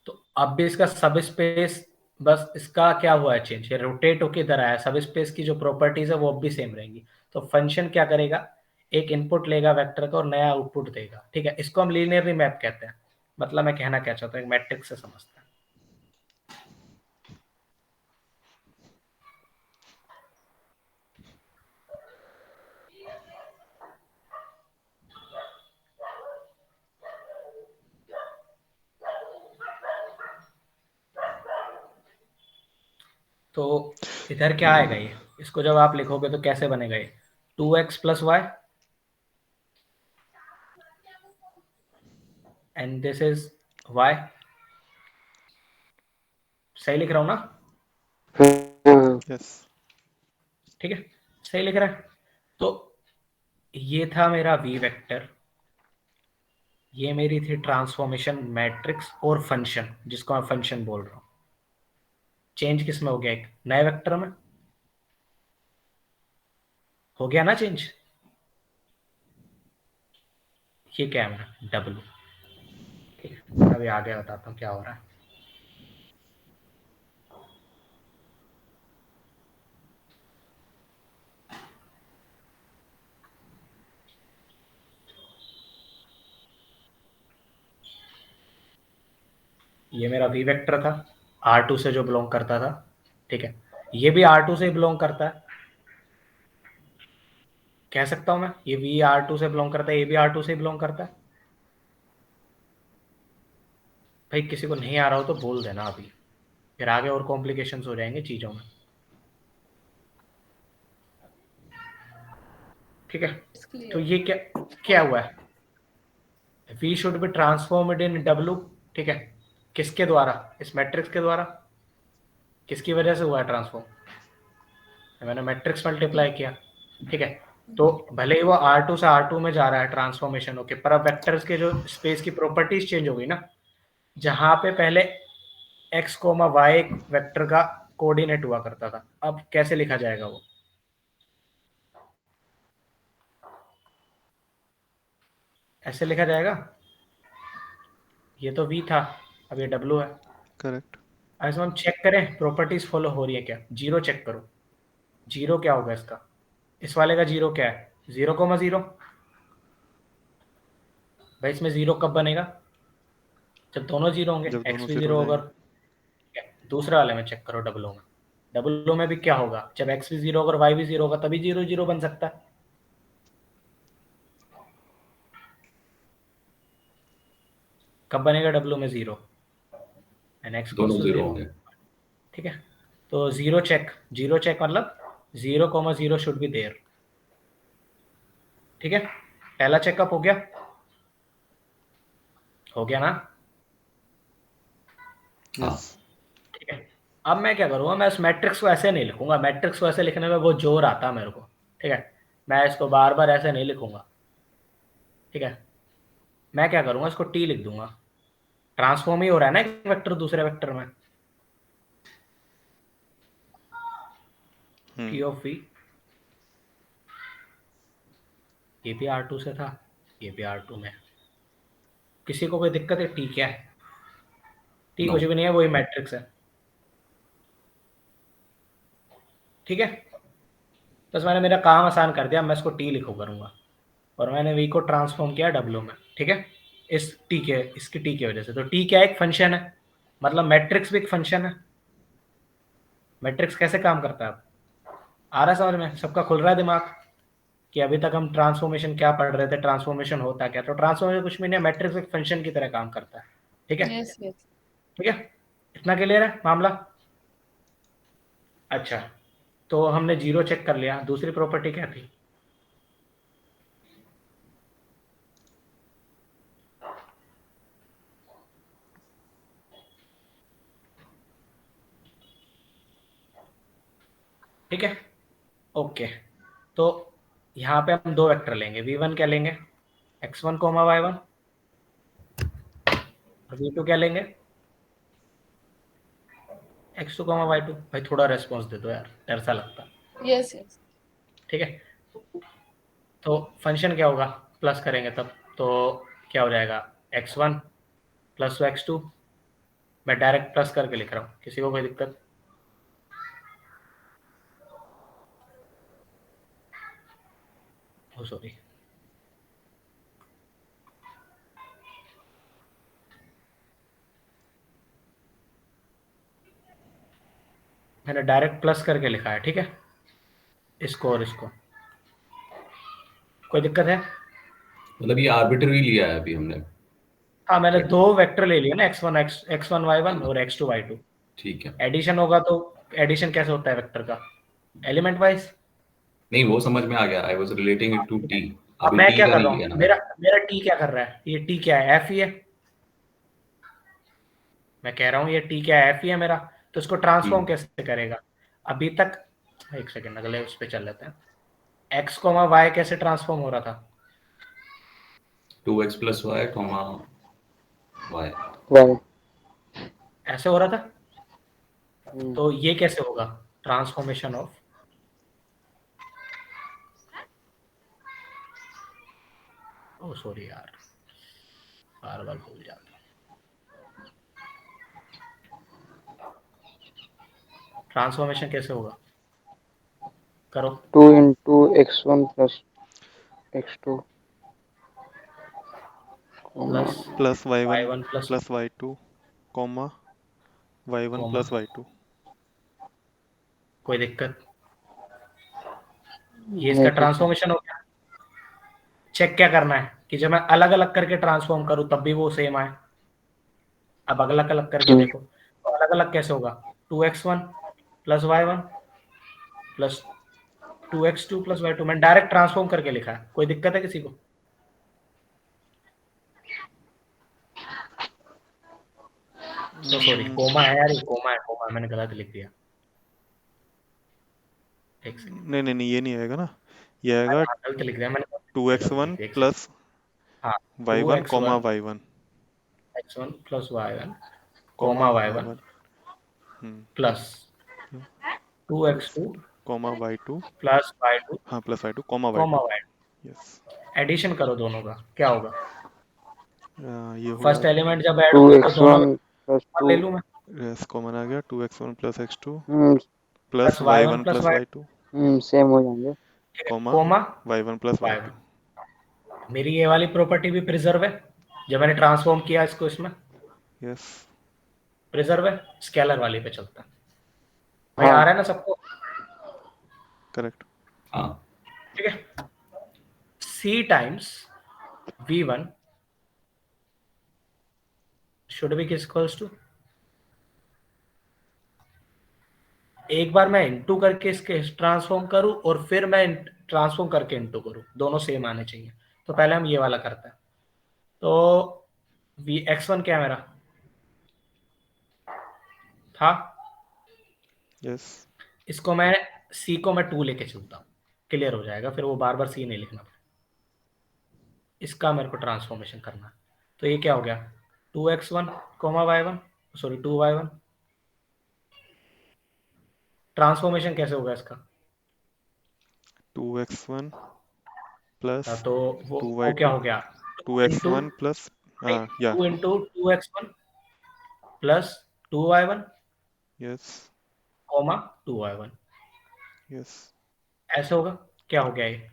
तो अब भी इसका सब स्पेस, बस इसका क्या हुआ है चेंज, ये रोटेट होके इधर आया। सब स्पेस की जो प्रॉपर्टीज है वो अब भी सेम रहेंगी। तो फंक्शन क्या करेगा, एक इनपुट लेगा वेक्टर का और नया आउटपुट देगा, ठीक है। इसको हम लीनियरली मैप कहते हैं। मतलब मैं कहना क्या चाहता हूँ, मैट्रिक्स से समझते हैं। तो इधर क्या आएगा ये, इसको जब आप लिखोगे तो कैसे बनेगा ये? 2x plus y and this is y। सही लिख रहा हूं ना? हाँ यस ठीक है, सही लिख रहा है। तो ये था मेरा v वेक्टर, ये मेरी थी ट्रांसफॉर्मेशन मैट्रिक्स और फंक्शन, जिसको मैं फंक्शन बोल रहा हूँ। चेंज किस में हो गया? एक नए वेक्टर में हो गया ना चेंज। ये क्या है मेरा? w। ठीक है, अभी आगे बताता हूँ क्या हो रहा है। ये मेरा v वेक्टर था, R2 से जो बिलोंग करता था, ठीक है। ये भी R2 से बिलोंग करता है, कह सकता हूं मैं, ये v R2 से बिलोंग करता है, ये भी R2 से बिलोंग करता है। भाई किसी को नहीं आ रहा हो तो बोल देना अभी, फिर आगे और कॉम्प्लिकेशंस हो जाएंगे चीजों में, ठीक है। तो ये क्या क्या हुआ है, v should be transformed in w, ठीक है। किसके द्वारा? इस मैट्रिक्स के द्वारा। किसकी वजह से हुआ है ट्रांसफॉर्म? मैंने मैट्रिक्स मल्टीप्लाई किया, ठीक है। तो भले ही वो R2 से R2 में जा रहा है ट्रांसफॉर्मेशन होके, पर अब वेक्टर्स के जो स्पेस की प्रॉपर्टीज चेंज हो गई ना। जहां पे पहले x, y एक वेक्टर का कोऑर्डिनेट हुआ करता था, अब कैसे लिखा जाएगा वो? ऐसे लिखा जाएगा। ये तो v था, अब ये w है। करेक्ट अब इसमें हम चेक करें प्रॉपर्टीज फॉलो हो रही है क्या। जीरो चेक करो, जीरो क्या होगा इसका? इस वाले का जीरो क्या है? 0,0। भाई इसमें जीरो कब बनेगा? जब दोनों जीरो होंगे, जब दोनों एक्स भी जीरो हो जीरो होगा। जाएंगे ठीक है, दूसरे वाले में चेक करो डब्लो में। डब्लो में भी क्या होगा? जब एक्स भी जीरो होगा और वाई भी जीरो होगा तभी 0,0 बन सकता है। कब बनेगा डब्लो में जीरो? एंड एक्स दोनों जीरो होंगे। ठीक है, तो जीरो चेक, जीरो चेक मतलब 0,0 शुड बी देयर। ठीक है, पहला चेकअप हो गया, हो गया ना? यस ठीक है, अब मैं क्या करूँगा, मैं इस मैट्रिक्स को ऐसे नहीं लिखूंगा। मैट्रिक्स को ऐसे लिखने में बहुत जोर आता है मेरे को, ठीक है। मैं इसको बार बार ऐसे नहीं लिखूंगा, ठीक है। मैं क्या करूँगा, इसको टी लिख दूंगा। ट्रांसफॉर्म ही हो रहा है ना एक वेक्टर दूसरे वेक्टर में। टी ऑफ वी, ये भी R2 से था, ये भी R2 में। किसी को कोई दिक्कत है? टी क्या है? T No. कुछ भी नहीं है, वही मैट्रिक्स है, ठीक है। बस मैंने मेरा काम आसान कर दिया, मैं इसको टी लिखो करूंगा और मैंने वी को ट्रांसफॉर्म किया डब्ल्यू में, ठीक है। इस टी के इसकी टी की वजह से। तो टी क्या एक फंक्शन है, मतलब मैट्रिक्स भी एक फंक्शन है। मैट्रिक्स कैसे काम करता है, आ रहा है समझ में? सबका खुल रहा है दिमाग कि अभी तक हम ट्रांसफॉर्मेशन क्या पढ़ रहे थे, ट्रांसफॉर्मेशन होता क्या? तो ट्रांसफॉर्मेशन कुछ भी नहीं, मैट्रिक्स एक फंक्शन की तरह काम करता है। ठीक है, यस यस ठीक है, इतना क्लियर है मामला? अच्छा, तो हमने जीरो चेक कर लिया। दूसरी प्रॉपर्टी क्या थी? ठीक है, ओके। तो यहाँ पे हम दो वेक्टर लेंगे। v1 क्या लेंगे, x1 कोमा y1, और v2 क्या लेंगे, x2 कोमा y2। भाई थोड़ा रेस्पॉन्स दे दो यार, डर सा लगता है। यस यस ठीक है, तो फंक्शन क्या होगा, प्लस करेंगे तब तो क्या हो जाएगा, x1 प्लस x2। मैं डायरेक्ट प्लस करके लिख रहा हूँ, किसी को कोई दिक्कत? सॉरी, मैंने डायरेक्ट प्लस करके लिखा है। ठीक है, इसको और इसको, कोई दिक्कत है? मतलब ये आर्बिट्ररी लिया है अभी हमने। हाँ, मैंने दो वेक्टर ले लिए ना, x1 y1 और x2 y2। ठीक है, एडिशन होगा तो एडिशन कैसे होता है वेक्टर का, एलिमेंट वाइज। नहीं वो समझ में आ गया, I was relating it to T. अब अभी मैं टी क्या का कर नहीं रहा लिया हूँ, ना मेरा मैंने। मेरा टी क्या कर रहा है, ये टी क्या है, एफ ही है। मैं कह रहा हूँ ये टी क्या है, एफ ही है मेरा। तो इसको ट्रांसफॉर्म कैसे करेगा अभी तक? एक सेकेंड, अगले उस पर चल लेते हैं। एक्स कोमा वाई कैसे ट्रांसफॉर्म हो रहा था? 2x plus y comma y. Y. ऐसे हो रहा था। तो ये कैसे होगा, ट्रांसफॉर्मेशन ऑफ, ओ सॉरी यार, बार बार भूल जाता हूँ। ट्रांसफॉर्मेशन कैसे होगा, करो। 2 into x1 plus x2 plus plus y1 y1 plus plus y2 comma y1 comma, plus y2। कोई दिक्कत? ये इसका नहीं ठीक है। ट्रांसफॉर्मेशन हो गया। चेक क्या करना है कि जब मैं अलग अलग करके ट्रांसफॉर्म करूं तब भी वो सेम आए। अब अलग अलग करके देखो, तो अलग अलग कैसे होगा, 2x1 plus y1 plus 2x2 plus y2। मैंने डायरेक्ट ट्रांसफॉर्म करके लिखा है, कोई दिक्कत है किसी को? तो सॉरी, कोमा है यार, ये कोमा है, कोमा मैंने गलत लिख दिया। एक सेकंड, नहीं नहीं नहीं, ये नहीं आएगा ना, ये आएगा गलत लिख दिया मैंने, गलत लिख 2x1 दिया। एक सेकंड, प्लस हाँ, y1 comma 2x1 y1 x1 plus y1 comma comma y1 y1 plus 2x2 comma y2। Plus y2 हाँ plus y2 comma comma y2। y2। Yes, addition करो दोनों का, क्या होगा? ये हो फर्स्ट जाएगा एलिमेंट जब ऐड होगा तो दोनों 2x1 plus में 2 ले लूं मैं, यस, कॉमन आ गया 2x1 plus x2 plus plus y1 y1 plus plus y, y2 same हो जाएंगे। Comma comma y1 plus y2। y1। मेरी ये वाली प्रॉपर्टी भी प्रिजर्व है, जब मैंने ट्रांसफॉर्म किया इसको इसमें, यस प्रिजर्व है। स्केलर वाली पे चलता है भाई, हाँ आ रहा है ना सबको? करेक्ट। हाँ ठीक है, c times v1 should be equals to, एक बार मैं इनटू करके इसके ट्रांसफॉर्म करूं और फिर मैं ट्रांसफॉर्म करके इनटू करूं, दोनों सेम आने चाहिए। तो पहले हम ये वाला करते हैं। तो v x1 क्या है मेरा था, यस इसको मैं c को मैं 2 लेके चलता हूँ, क्लियर हो जाएगा, फिर वो बार बार c नहीं लिखना। इसका मेरे को ट्रांसफॉर्मेशन करना है। तो ये क्या हो गया, 2x1 coma y1, sorry 2y1। Transformation कैसे होगा इसका? 2x1 प्लस तो वो क्या 2y2 हो गया, 2 2x1 प्लस या 2 into 2x1 plus 2y1 yes comma 2y1। Yes ऐसे होगा, क्या हो गया ये,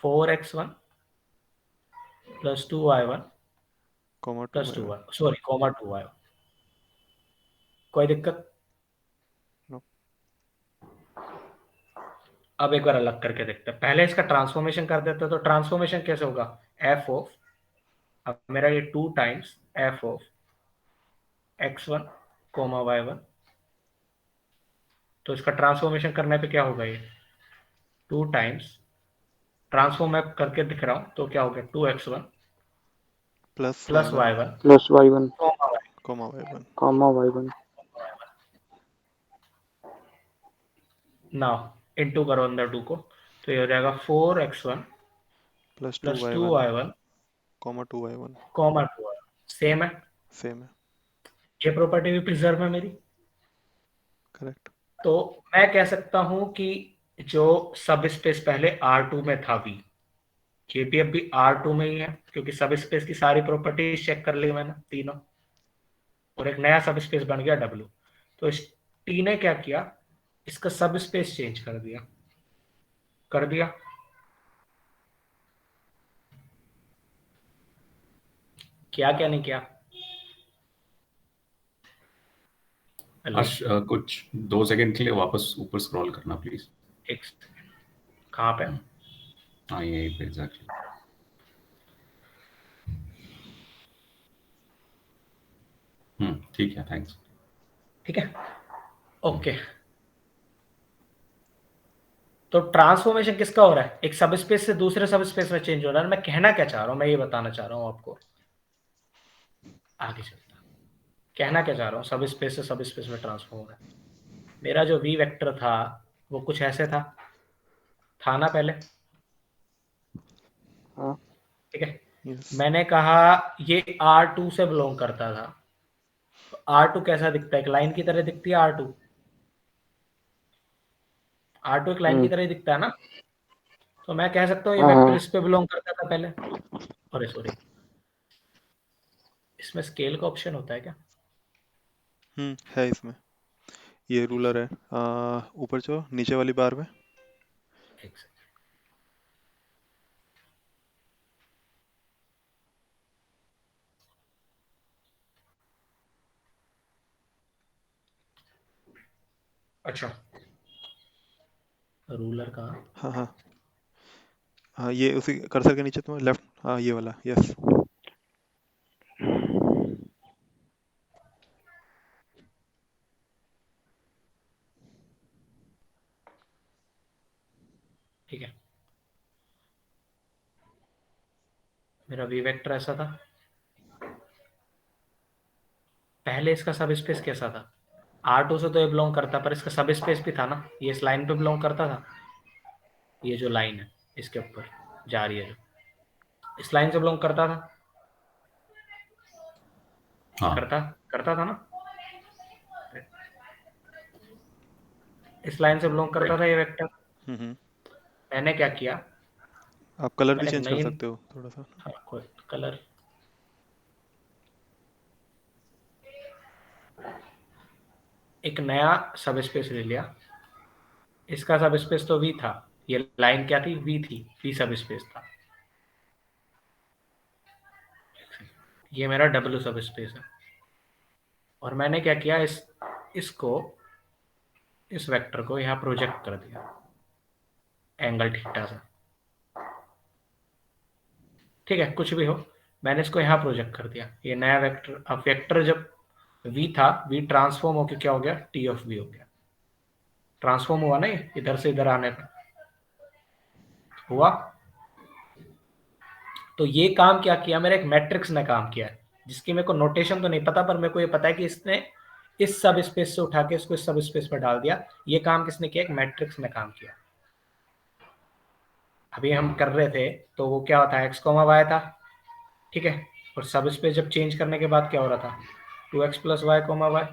4x1 plus 2y1 comma 2 plus 2 y1 आएगा, सॉरी कॉमा 2 आएगा। कोई दिक्कत? नो। अब एक बार अलग करके देखते हैं। पहले इसका ट्रांसफॉर्मेशन कर देते हैं, तो ट्रांसफॉर्मेशन कैसे होगा? एफ ऑफ, अब मेरा ये 2 times F of x1 coma y1, तो इसका ट्रांसफॉर्मेशन करने पे क्या होगा? ये 2 टाइम्स ट्रांसफॉर्म मैं करके दिख रहा हूँ, तो क्या हो गया? 2x1 plus plus y1 y1 plus y1 comma y, comma y1। Comma y1 now into करो अंदर 2 को, तो ये हो जाएगा 4x1 plus plus 2y1 2y1 comma 2y1। Comma 2y, same है। सेम है। ये प्रॉपर्टी भी प्रिजर्व है मेरी। करेक्ट। तो मैं कह सकता हूं कि जो सब स्पेस पहले R2 में था V, ये भी अभी R2 में ही है, क्योंकि सब स्पेस की सारी प्रॉपर्टीज चेक कर ली मैंने तीनों, और एक नया सब स्पेस बन गया W। तो इस T ने क्या किया? इसका सब स्पेस चेंज कर दिया, क्या क्या नहीं किया? हेलो, कुछ 2 सेकंड के लिए वापस ऊपर स्क्रॉल करना प्लीज। एक कहाँ पे? हाँ यहीं पे एग्जैक्टली। ठीक है, थैंक्स। ठीक है, ओके। तो ट्रांसफॉर्मेशन किसका हो रहा है? एक सब स्पेस से दूसरे सब स्पेस में चेंज हो रहा है। मैं कहना क्या चाह रहा हूँ, मैं ये बताना चाह रहा हूँ आपको, आगे चलता कहना क्या चाह रहा हूँ, सब स्पेस से सब स्पेस में ट्रांसफॉर्म हो रहा है। मेरा जो वी वेक्टर था वो कुछ ऐसे था ना पहले? हाँ ठीक है, यस। मैंने कहा ये R2 से बिलोंग करता था। तो R2 कैसा दिखता है? एक लाइन की तरह दिखती है R2। R2 एक लाइन की तरह ही दिखता है ना? तो मैं कह सकता हूँ ये हाँ वेक्टर हाँ इस पे बिलोंग करता था पहले। अरे सॉरी, इसमें स्केल का ऑप्शन होता है क्या? है इसमें। ये रूलर है। ऊपर जो नीचे वाली बार में। एक सेकंड, अच्छा रूलर कहाँ? हाँ हाँ हाँ, ये उसी कर्सर के नीचे तुम्हें लेफ्ट। हाँ ये वाला, यस। ठीक है, मेरा वी वेक्टर ऐसा था पहले। इसका सब स्पेस कैसा था? R2 से तो ये बिलोंग करता, पर इसका सब स्पेस भी था ना, ये इस लाइन पे बिलोंग करता था। ये जो लाइन है इसके ऊपर जा रही है, जो इस लाइन से बिलोंग करता था, हाँ करता था ना? इस लाइन से बिलोंग करता था ये वेक्टर। हम्म। मैंने क्या किया? आप कलर भी मैंने एक चेंज कर नई, सकते हो थोड़ा सा। हाँ, कोई कलर, एक नया सब स्पेस ले लिया। इसका सब स्पेस तो V था, ये लाइन क्या थी? V थी, V सब स्पेस था। ये मेरा W सब स्पेस है। और मैंने क्या किया? इसको, इस वेक्टर को यहाँ प्रोजेक्ट कर दिया एंगल थीटा से। ठीक है, कुछ भी हो, मैंने इसको यहाँ प्रोजेक्ट कर दिया, ये नया वेक्टर। अब वेक्टर जब V था, V ट्रांसफॉर्म होके क्या हो गया? T ऑफ V हो गया। ट्रांसफॉर्म हुआ ना, ये इधर से इधर आने पर हुआ। तो ये काम क्या किया? मेरा एक मैट्रिक्स ने काम किया है, जिसकी मेरे को नोटेशन तो नहीं पता, पर मेरे को ये पता है कि इसने इस सब स्पेस से उठा के इसको इस सब स्पेस पर डाल दिया। ये काम किसने किया? एक मैट्रिक्स ने काम किया। अभी हम कर रहे थे तो वो क्या होता है? एक्स कॉमा वाई था, ठीक है। और सब स्पेस जब चेंज करने के बाद क्या हो रहा था? 2x plus y comma Y.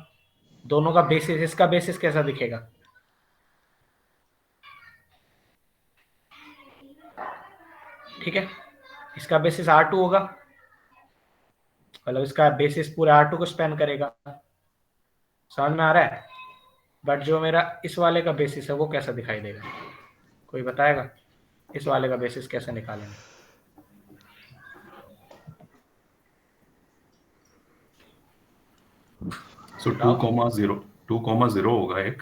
दोनों का बेसिस, इसका बेसिस कैसा दिखेगा? ठीक है, इसका बेसिस R2 होगा, मतलब इसका बेसिस पूरे R2 को स्पेन करेगा। समझ में आ रहा है? बट जो मेरा इस वाले का बेसिस है वो कैसा दिखाई देगा? कोई बताएगा इस वाले का बेसिस कैसे निकालेंगे? सो बताओ। 2,0 होगा एक,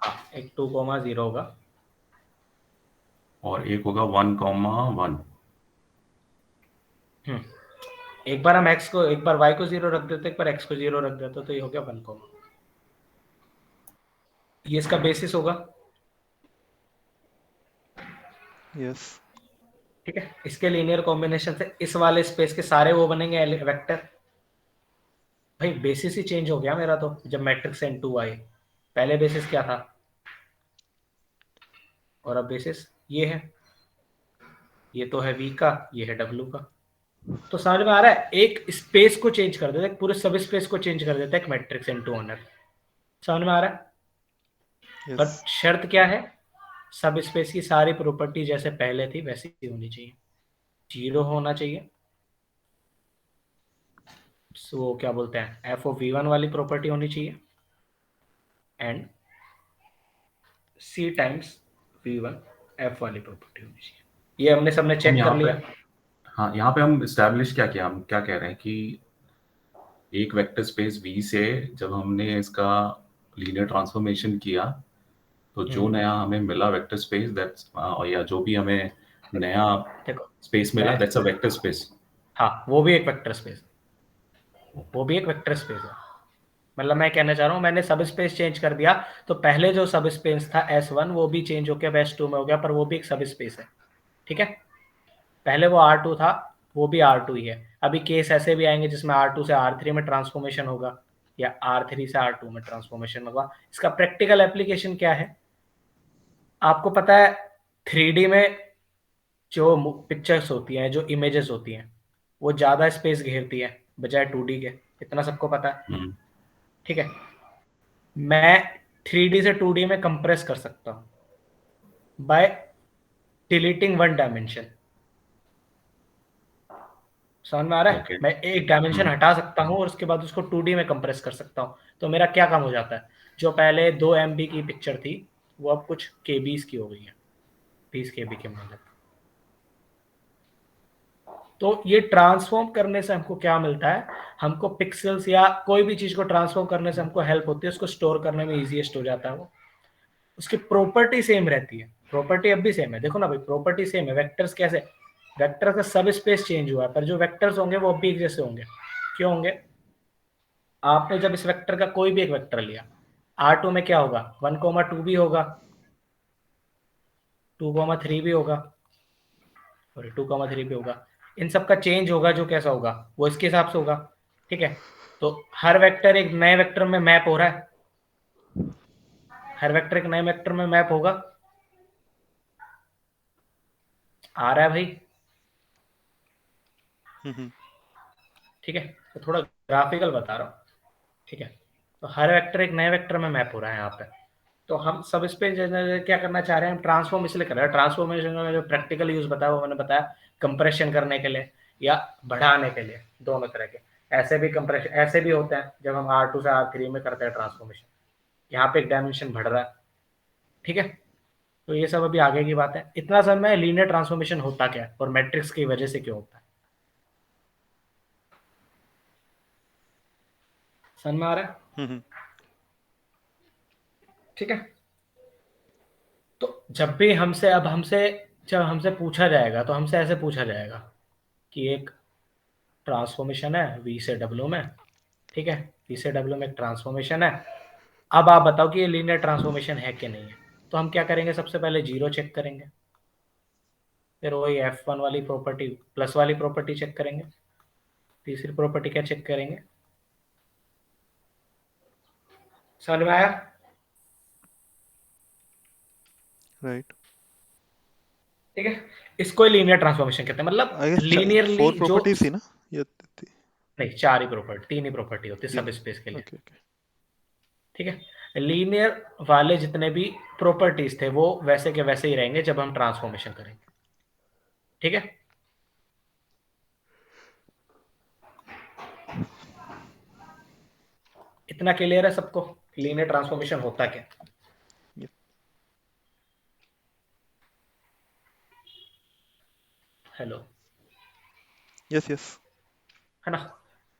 हाँ, एक 2,0 होगा और एक होगा 1,1। एक बार हम x को, एक बार y को 0 रख देते, एक बार x को 0 रख देते, तो ये हो गया 1, ये इसका बेसिस होगा। यस। ठीक है, इसके लीनियर कॉम्बिनेशन से इस वाले स्पेस के सारे वो बनेंगे वेक्टर। भाई बेसिस ही चेंज हो गया मेरा तो, जब मैट्रिक्स n2 आई। पहले बेसिस क्या था और अब बेसिस ये है। ये तो है v का, ये है w का। तो समझ में आ रहा है, एक स्पेस को चेंज कर देते, पूरे सब स्पेस को चेंज कर देता है एक मैट्रिक्स n2 ऑनर। समझ में आ रहा है। पर यस। शर्त क्या है, सब स्पेस की सारी प्रॉपर्टी जैसे पहले थी वैसी ही होनी चाहिए, 0 होना चाहिए। वो क्या बोलते हैं, f of v1 वाली प्रॉपर्टी होनी चाहिए, and c times v1 f वाली प्रॉपर्टी होनी चाहिए। ये हमने सबने हम चेक कर यहाँ पे, लिया। हाँ यहाँ पे हम इस्टेब्लिश क्या किया, हम क्या कह रहे हैं कि एक वेक्टर स्पेस V से जब हमने इसका लीनियर ट्रांसफॉर्मेशन किया, तो जो नया हमें मिला वेक्टर स्पेस, दैट्स, या जो भी हमें नया देखो स्पेस मिला, दैट्स अ वेक्टर स्पेस। हाँ, वो भी एक वेक्टर स्पेस, वो भी एक वेक्टर स्पेस है। मतलब मैं कहना चाह रहा हूँ, मैंने सब स्पेस चेंज कर दिया, तो पहले जो सब स्पेस था S1 वो भी चेंज होकर अब S2 में हो गया, पर वो भी एक सब स्पेस है। ठीक है, पहले वो R2 था, वो भी R2 ही है। अभी केस ऐसे भी आएंगे जिसमें R2 से R3 में ट्रांसफॉर्मेशन होगा, या R3 से R2 में ट्रांसफॉर्मेशन होगा। इसका प्रैक्टिकल एप्लीकेशन क्या है, आपको पता है 3D में जो पिक्चर्स होती हैं, जो इमेजेस होती हैं, वो ज़्यादा स्पेस घेरती है बजाय 2D के, इतना सबको पता है। ठीक है, मैं 3D से 2D में कंप्रेस कर सकता हूँ बाय डिलीटिंग 1 डायमेंशन। समझ में आ रहा है, ओके। मैं एक डायमेंशन हटा सकता हूँ और उसके बाद उसको 2D में कंप्रेस कर सकता हूँ। तो मेरा क्या काम हो जाता है, जो पहले 2 MB की पिक्चर थी वो अब कुछ KBs की हो गई है, 20 KB की मतलब। तो ये ट्रांसफॉर्म करने से हमको क्या मिलता है, हमको पिक्सल्स या कोई भी चीज को ट्रांसफॉर्म करने से हमको हेल्प होती है, उसको स्टोर करने में इजीएस्ट हो जाता है वो। उसकी प्रॉपर्टी सेम रहती है, प्रॉपर्टी अब भी सेम है। देखो ना भाई, प्रॉपर्टी सेम है। वेक्टर्स कैसे, वेक्टर का सब स्पेस चेंज हुआ है, पर जो वेक्टर्स होंगे वो अब भी एक जैसे होंगे। क्यों होंगे, आपने जब इस वेक्टर का कोई भी एक वेक्टर लिया, R2 में क्या होगा, 1,2 भी होगा, 2,3 भी होगा, और 2,3 भी होगा। इन सब का चेंज होगा, जो कैसा होगा वो इसके हिसाब से होगा। ठीक है, तो हर वेक्टर एक नए वेक्टर में मैप हो रहा है, हर वेक्टर एक नए वेक्टर में मैप होगा। आ रहा है भाई। ठीक है, तो थोड़ा ग्राफिकल बता रहा हूँ। ठीक है, तो हर वेक्टर एक नए वेक्टर में मैप हो रहा है यहाँ पे। तो हम सब स्पेस क्या करना चाह रहे हैं, हम ट्रांसफॉर्म इसलिए कर रहे हैं। ट्रांसफॉर्मेशन में जो प्रैक्टिकल यूज बताया वो मैंने बताया, कंप्रेशन करने के लिए या बढ़ाने के लिए, दोनों तरह के। ऐसे भी कंप्रेशन, ऐसे भी होते हैं जब हम R2 से R3 में करते हैं ट्रांसफॉर्मेशन, यहाँ पे एक डायमेंशन बढ़ रहा है। ठीक है, तो ये सब अभी आगे की बात है। इतना सब में लीनियर ट्रांसफॉर्मेशन होता क्या है और मैट्रिक्स की वजह से क्यों होता है, समझ में आ रहा है। ठीक है, तो जब हमसे पूछा जाएगा, तो हमसे ऐसे पूछा जाएगा कि एक ट्रांसफॉर्मेशन है V से W में। ठीक है, V से W में एक ट्रांसफॉर्मेशन है। अब आप बताओ कि ये लीनियर ट्रांसफॉर्मेशन है कि नहीं है। तो हम क्या करेंगे, सबसे पहले 0 चेक करेंगे, फिर वही F1 वाली प्रॉपर्टी, प्लस वाली प्रॉपर्टी चेक करेंगे, तीसरी प्रॉपर्टी क्या चेक करेंगे। समझ में आया। राइट। ठीक है, इसको लीनियर ट्रांसफॉर्मेशन कहते हैं, मतलब आई गेस लीनियरली 4 जो, प्रॉपर्टीज थी ना, ये नहीं 4 ही प्रॉपर्टी, 3 ही प्रॉपर्टी होती है सब स्पेस के लिए। Okay okay. ठीक है, लीनियर वाले जितने भी प्रॉपर्टीज थे वो वैसे के वैसे ही रहेंगे जब हम ट्रांसफॉर्मेशन करेंगे। ठीक है, इतना क्लियर है सबको, लीनियर ट्रांसफॉर्मेशन होता क्या। Hello, yes yes. है ना।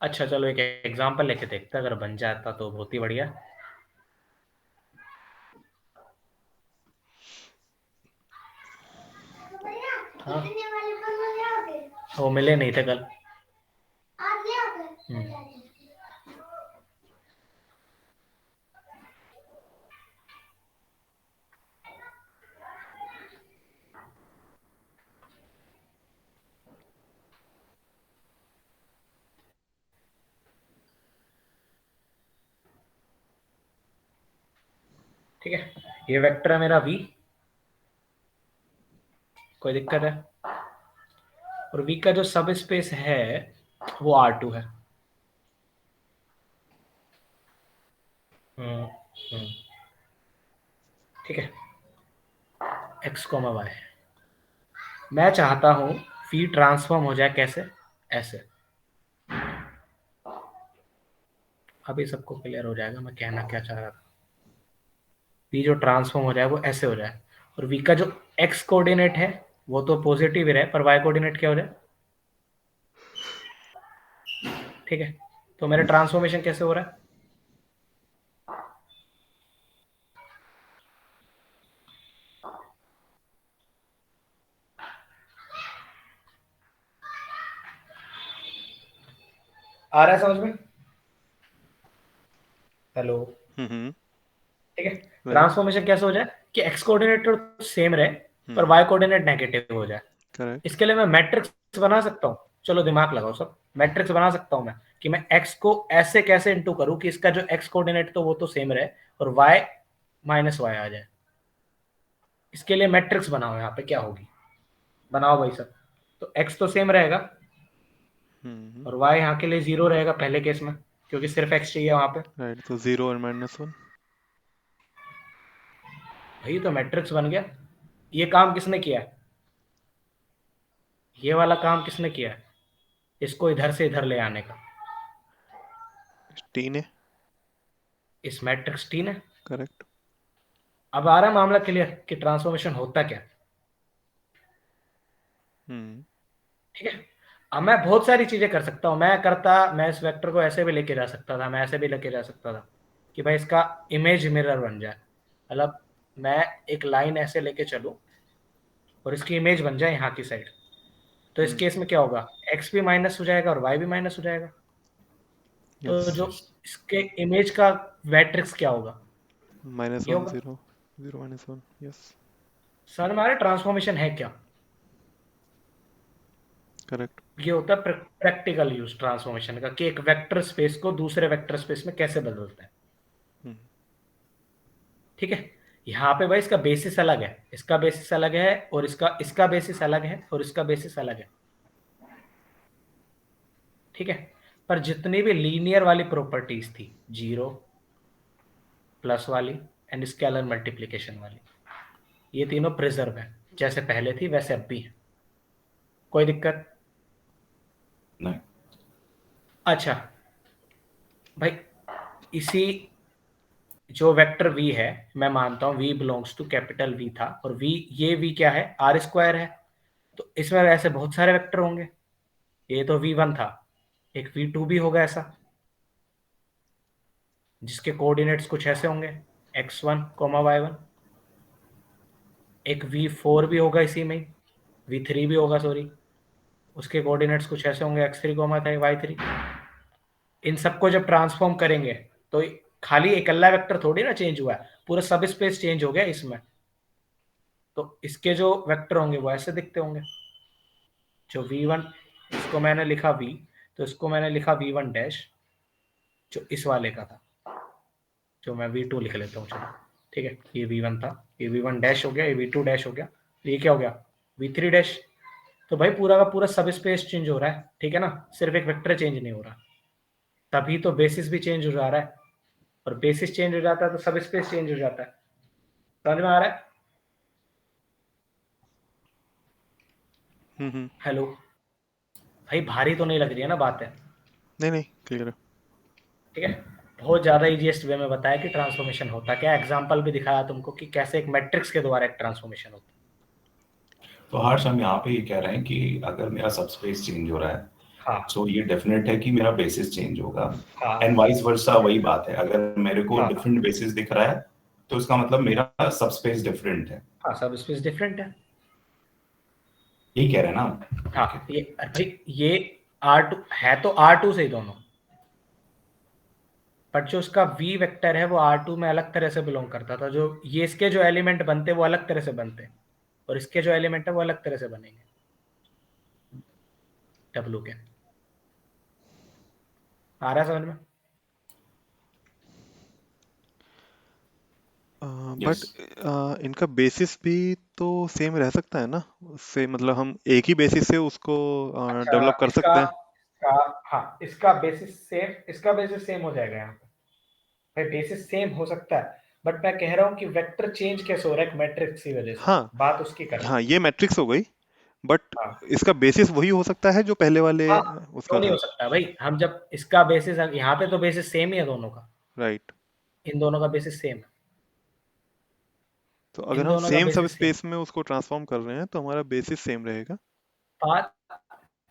अच्छा चलो एक एग्जांपल लेके देखते हैं, अगर बन जाता तो बहुत ही बढ़िया। हाँ वो मिले नहीं थे कल। ठीक है, ये वेक्टर है मेरा v, कोई दिक्कत है? और v का जो सब स्पेस है वो R2 है। ठीक है, x, y। मैं चाहता हूं v ट्रांसफॉर्म हो जाए कैसे, ऐसे। अभी सबको क्लियर हो जाएगा मैं कहना क्या चाह रहा था। v जो ट्रांसफॉर्म हो जाए वो ऐसे हो जाए, और v का जो x कोऑर्डिनेट है वो तो पॉजिटिव ही रहे, पर y कोऑर्डिनेट क्या हो जाए। ठीक है, तो मेरा ट्रांसफॉर्मेशन कैसे हो रहा है? आ रहा है समझ में? हेलो। ठीक है, ट्रांसफॉर्मेशन कैसे हो जाए कि x कोऑर्डिनेट तो सेम रहे पर y कोऑर्डिनेट नेगेटिव हो जाए। करेक्ट। इसके लिए मैं मैट्रिक्स बना सकता हूँ, चलो दिमाग लगाओ सब। मैट्रिक्स बना सकता हूँ मैं कि मैं x को ऐसे कैसे इंटू करूँ कि इसका जो x कोऑर्डिनेट तो वो तो सेम रहे और y माइनस वाई आ जाए। इसके लिए मैट्रिक्स बनाओ, यहाँ पे क्या होगी, बनाओ भाई सब। तो x तो सेम रहेगा और y यहाँ के लिए 0 रहेगा पहले केस में, क्योंकि सिर्फ x चाहिए वहां पे। राइट, तो 0 और -1। भाई तो मैट्रिक्स बन गया। ये काम किसने किया है? ये वाला काम किसने किया है, इसको इधर से इधर ले आने का? t ने। इस मैट्रिक्स t ने। करेक्ट। अब आ रहा है मामला क्लियर कि ट्रांसफॉर्मेशन होता क्या। ठीक है, अब मैं बहुत सारी चीजें कर सकता हूं। मैं इस वेक्टर को ऐसे भी लेके जा सकता था, मैं ऐसे भी लेके जा सकता था कि भाई इसका इमेज मिरर बन जाए। मतलब मैं एक लाइन ऐसे लेके चलूं और इसकी इमेज बन जाए यहाँ की साइड। तो इस केस में क्या होगा, x भी माइनस हो जाएगा और y भी माइनस हो जाएगा। तो जो इसके इमेज का मैट्रिक्स क्या होगा, -1 ये होगा। 0 0 -1। यस, सर हमारे ट्रांसफॉर्मेशन है क्या? करेक्ट। ये होता है प्रैक्टिकल यूज ट्रांसफॉर्मेशन का, कि एक वेक्टर स्पेस को दूसरे वेक्टर स्पेस में कैसे बदलते हैं। ठीक है, यहाँ पे भाई इसका बेसिस अलग है, इसका बेसिस अलग है, और इसका बेसिस अलग है, और इसका बेसिस अलग है। ठीक है, पर जितनी भी लीनियर वाली प्रॉपर्टीज थी, 0 प्लस वाली एंड स्केलर मल्टीप्लिकेशन वाली, ये तीनों प्रिजर्व है, जैसे पहले थी वैसे अब भी है। कोई दिक्कत नहीं। अच्छा भाई, इसी जो वेक्टर v है, मैं मानता हूं v belongs to capital V था, और v, ये v क्या है, r स्क्वायर है। तो इसमें वैसे बहुत सारे वेक्टर होंगे, ये तो v1 था, एक v2 भी होगा ऐसा, जिसके कोऑर्डिनेट्स कुछ ऐसे होंगे x1, y1। एक v4 भी होगा इसी में, v3 भी होगा सॉरी, उसके कोऑर्डिनेट्स कुछ ऐसे होंगे x3, y3। इन सबको जब ट्रांसफॉर्म करेंगे तो खाली इकल्ला वेक्टर थोड़ी ना चेंज हुआ है, पूरा सब स्पेस चेंज हो गया इसमें। तो इसके जो वेक्टर होंगे वो ऐसे दिखते होंगे। जो v1, इसको मैंने लिखा v, तो इसको मैंने लिखा v1 डैश, जो इस वाले का था, जो मैं v2 लिख लेता हूँ चलो। ठीक है, ये v1 था, ये v1 डैश हो गया, ये v2 डैश हो गया, ये क्या हो गया, v3 डैश। तो भाई पूरा का पूरा सब स्पेस चेंज हो रहा है, ठीक है ना, सिर्फ एक वेक्टर चेंज नहीं हो रहा। तभी तो बेसिस भी चेंज हो जा रहा है, और बेसिस चेंज हो जाता है तो सब स्पेस चेंज हो जाता है। समझ में आ रहा है? हेलो भाई, भारी तो नहीं लग रही है ना बात है? नहीं, क्लियर है। ठीक है, बहुत ज्यादा इजीएस्ट वे में बताया कि ट्रांसफॉर्मेशन होता क्या, एग्जांपल भी दिखाया तुमको कि कैसे एक मैट्रिक्स के द्वारा एक ट्रांसफॉर्मेशन होता है। तो हर्ष, हम यहाँ पे ये कह रहे हैं कि अगर मेरा सबस्पेस चेंज हो रहा है हाँ सो ये डेफिनेट है कि मेरा बेसिस चेंज होगा हाँ एंड वाइस वर्सा वही बात है, अगर मेरे को हाँ डिफरेंट बेसिस दिख रहा है तो इसका मतलब मेरा सब स्पेस डिफरेंट है, हाँ, सब स्पेस डिफरेंट है। यही कह रहे हैं ना आप? हाँ ये भाई ये R2 है तो R2 से ही दोनों, बट जो उसका V वेक्टर है वो R2 में अलग तरह से बिलोंग करता था, जो ये इसके जो एलिमेंट बनते वो अलग तरह से बनते और इसके जो एलिमेंट है वो अलग तरह से बनेंगे W के। आ रहा है समझ में? But Yes. इनका बेसिस भी तो सेम रह सकता है ना, उससे मतलब हम एक ही बेसिस से उसको अच्छा डेवलप कर इसका सकते हैं। हाँ इसका बेसिस सेम हो जाएगा यहाँ पे। भाई बेसिस सेम हो सकता है, बट मैं कह रहा हूँ कि वेक्टर चेंज कैसे हो रहा है मैट्रिक्स की वजह से, हाँ बात उसकी कर रहा हाँ, हूँ। ये मैट्रिक्स हो गई, बट हाँ इसका बेसिस वही हो सकता है जो पहले वाले हाँ, उसका क्यों नहीं था। हो सकता भाई, हम जब इसका बेसिस यहाँ पे तो बेसिस सेम ही है दोनों का, राइट। इन दोनों का बेसिस सेम है, तो अगर इन हम दोनों का सेम सब बेसिस सेम। स्पेस में उसको ट्रांसफॉर्म कर रहे हैं तो हमारा बेसिस सेम रहेगा। बात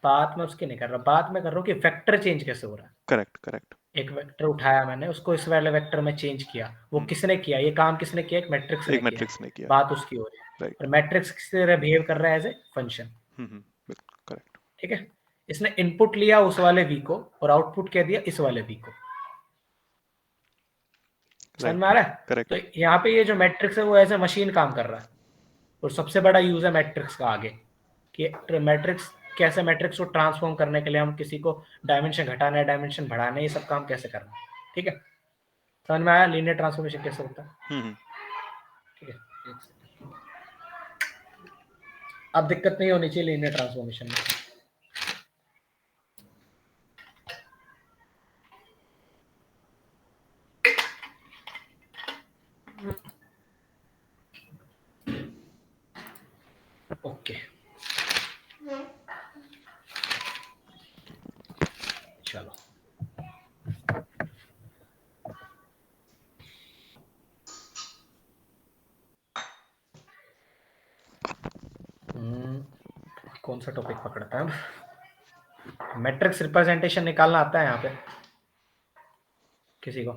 बात मैं उसकी नहीं कर रहा, बात मैं कर रहा हूँ कि वेक्टर चेंज कैसे हो रहा है। Correct correct. एक वेक्टर उठाया मैंने, उसको इस वाले वेक्टर में चेंज किया, वो किसने किया, ये काम किसने किया, एक मैट्रिक्स ने एक किया, मैट्रिक्स ने किया। बात उसकी हो रही है। राइट। और मैट्रिक्स किस तरह बिहेव कर रहा है एज ए फंक्शन, बिल्कुल करेक्ट। ठीक है। इसने इनपुट लिया उस वाले वी को और आउटपुट क्या दिया इस वाले वी को, समझ में राइट आ रहा है? तो करेक्ट। यहाँ पे ये जो मैट्रिक्स है वो एज ए मशीन काम कर रहा है, और सबसे बड़ा यूज है मैट्रिक्स का आगे, कि मैट्रिक्स कैसे, मैट्रिक्स को ट्रांसफॉर्म करने के लिए हम किसी को डायमेंशन घटाना है, डायमेंशन बढ़ाना है, ये सब काम कैसे करना है, ठीक है। समझ में आया लीनियर ट्रांसफॉर्मेशन कैसे होता है? ठीक है, एक सेकंड। अब दिक्कत नहीं होनी चाहिए लीनियर ट्रांसफॉर्मेशन में। ओके चलो, कौन सा टॉपिक पकड़ता है अब? मैट्रिक्स रिप्रेजेंटेशन निकालना आता है यहाँ पे किसी को?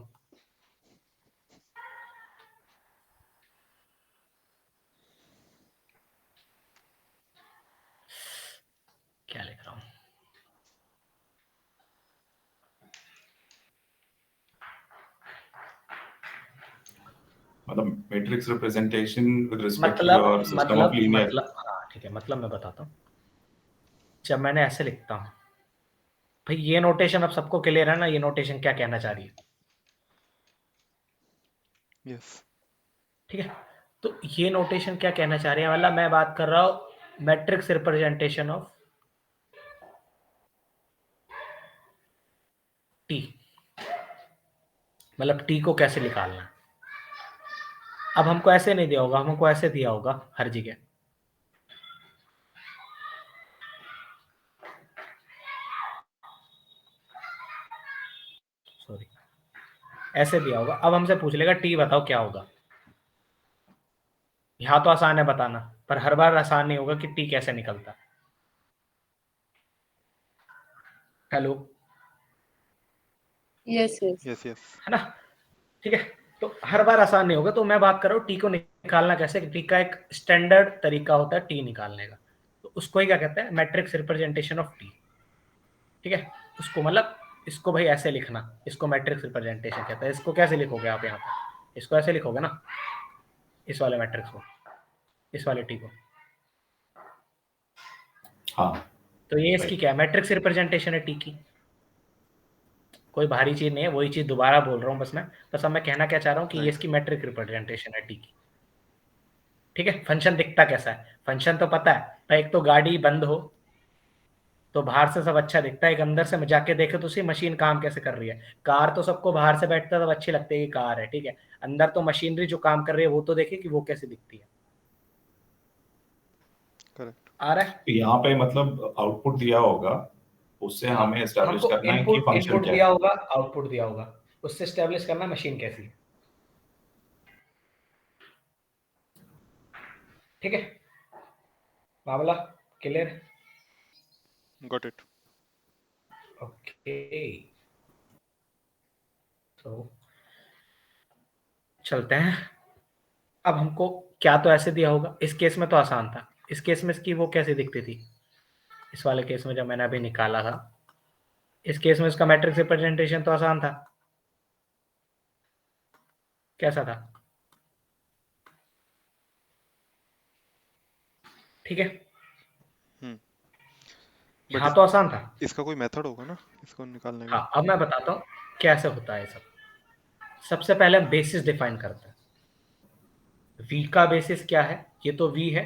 क्या लिख रहा हूँ? मतलब matrix representation with respect to your system of linear. मतलब हाँ ठीक है, मतलब मैं बताता हूँ। जब मैंने ऐसे लिखता हूँ भाई, ये नोटेशन अब सबको क्लियर है ना, ये नोटेशन क्या कहना चाह रही है? यस। ठीक है, तो ये नोटेशन क्या कहना चाह रही है, मतलब मैं बात कर रहा हूँ मैट्रिक्स रिप्रेजेंटेशन ऑफ टी, मतलब टी को कैसे निकालना है। अब हमको ऐसे नहीं दिया होगा, हमको ऐसे दिया होगा हर जगह, सॉरी ऐसे दिया होगा। अब हमसे पूछ लेगा टी बताओ क्या होगा, यहाँ तो आसान है बताना, पर हर बार आसान नहीं होगा कि टी कैसे निकलता है। Hello, yes yes. Yes yes. है ना? ठीक है, तो हर बार आसान नहीं होगा, तो मैं बात कर रहा हूँ टी को निकालना कैसे। टी का एक स्टैंडर्ड तरीका होता है टी निकालने का, तो उसको ही क्या कहते हैं, मैट्रिक्स रिप्रेजेंटेशन ऑफ टी, ठीक है। उसको मतलब इसको भाई ऐसे लिखना, इसको मैट्रिक्स रिप्रेजेंटेशन कहता है। इसको कैसे लिखोगे आप यहाँ पे, इसको ऐसे लिखोगे ना, इस वाले मैट्रिक्स को, इस वाले टी को। हाँ तो ये इसकी राइट। क्या है, मैट्रिक्स रिप्रेजेंटेशन है टी की, कोई भारी चीज नहीं है, वही चीज दोबारा बोल रहा हूँ बस मैं। बस अब मैं कहना क्या चाह रहा हूँ कि ये इसकी मैट्रिक रिप्रेजेंटेशन है टी की, ठीक है। फंक्शन दिखता कैसा है, फंक्शन तो पता है भाई, एक तो गाड़ी बंद हो तो बाहर से सब अच्छा दिखता है, एक अंदर से जाके देखे तो उसी मशीन काम कैसे कर रही है। कार तो सबको बाहर से बैठता है तब अच्छी लगती है कि कार है, ठीक है। अंदर तो मशीनरी जो काम कर रही है वो तो देखे कि वो कैसे दिखती है। करेक्ट। आ रहा है? तो यहाँ पे मतलब आउटपुट दिया होगा, उससे हाँ, हमें एस्टेब्लिश हमको करना है कि इनपुट फंक्शन इनपुट क्या दिया है। होगा, आउटपुट दिया होगा, उससे एस्टेब्लिश करना मशीन कैसी है, ठीक है। मामला क्लियर? Got it. ओके, तो चलते हैं। अब हमको क्या तो ऐसे दिया होगा, इस केस में तो आसान था। इस केस में इसकी वो कैसे दिखती थी, इस वाले केस में जब मैंने अभी निकाला था, इस केस में इसका मैट्रिक्स रिप्रेजेंटेशन तो आसान था। कैसा था? ठीक है, हम्म बट यहाँ तो आसान था। इसका कोई मेथड होगा ना इसको निकालने का? हाँ, अब मैं बताता हूँ कैसे होता है सब। सबसे पहले हम बेसिस डिफाइन करते हैं। v का बेसिस क्या है? ये तो v है,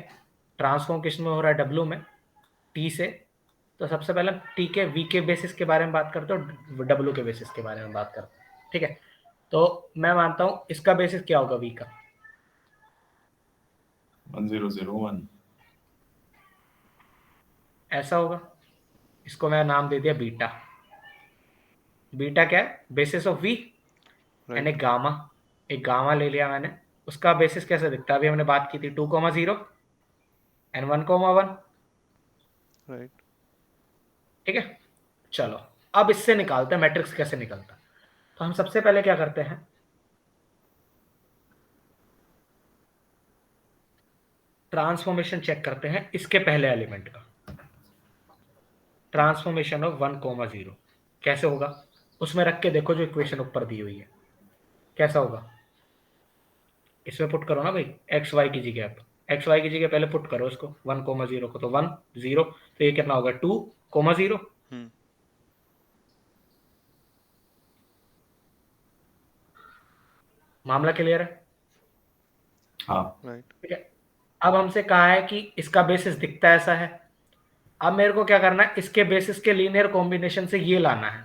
ट्रांसफॉर्म किस में हो रहा है? w में, t से। तो सबसे पहले हम t के v के बेसिस के बारे में बात करते हैं और w के बेसिस के बारे में बात करते हैं। ठीक है, तो मैं मानता हूँ इसका बेसिस क्या होगा v का? 1001। ऐसा होगा। इसको मैं नाम दे दिया बीटा। बीटा क्या है? बेसिस ऑफ v एंड एक गामा। एक गामा ले लिया मैंने, उसका बेसिस कैसे दिखता है? अभी हमने बात की थी 2,0 एंड 1,1। राइट। ठीक है, चलो अब इससे निकालते हैं मैट्रिक्स कैसे निकलता है। तो हम सबसे पहले क्या करते हैं, ट्रांसफॉर्मेशन चेक करते हैं इसके पहले एलिमेंट का। ट्रांसफॉर्मेशन ऑफ 1,0 कैसे होगा? उसमें रख के देखो जो इक्वेशन ऊपर दी हुई है, कैसा होगा? इसमें पुट करो ना भाई, एक्स वाई की जगह, एक्स वाई की जगह पहले पुट करो इसको, 1,0 को, तो 1 0, तो ये कितना होगा? 2,0। मामला क्लियर है? हाँ, राइट। ठीक है, अब हमसे कहा है कि इसका बेसिस दिखता ऐसा है। अब मेरे को क्या करना है, इसके बेसिस के लीनियर कॉम्बिनेशन से ये लाना है।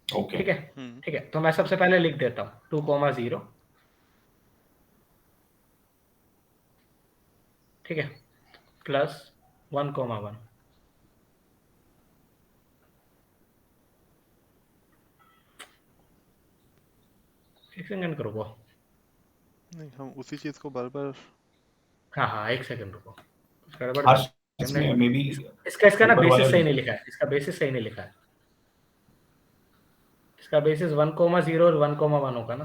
ओके। ठीक है, ठीक है, तो मैं सबसे पहले लिख देता हूं 2,0। ठीक है, प्लस 1,1। एक सेकंड रुको, नहीं, हम उसी चीज को बार बार। हाँ, एक सेकंड रुको, गड़बड़ हर्ष, हमने इसमें मे बी इसका ना ऊपर वाला बेसिस सही जो नहीं लिखा है, इसका बेसिस सही नहीं लिखा है। इसका बेसिस 1,0 और 1,1 होगा ना,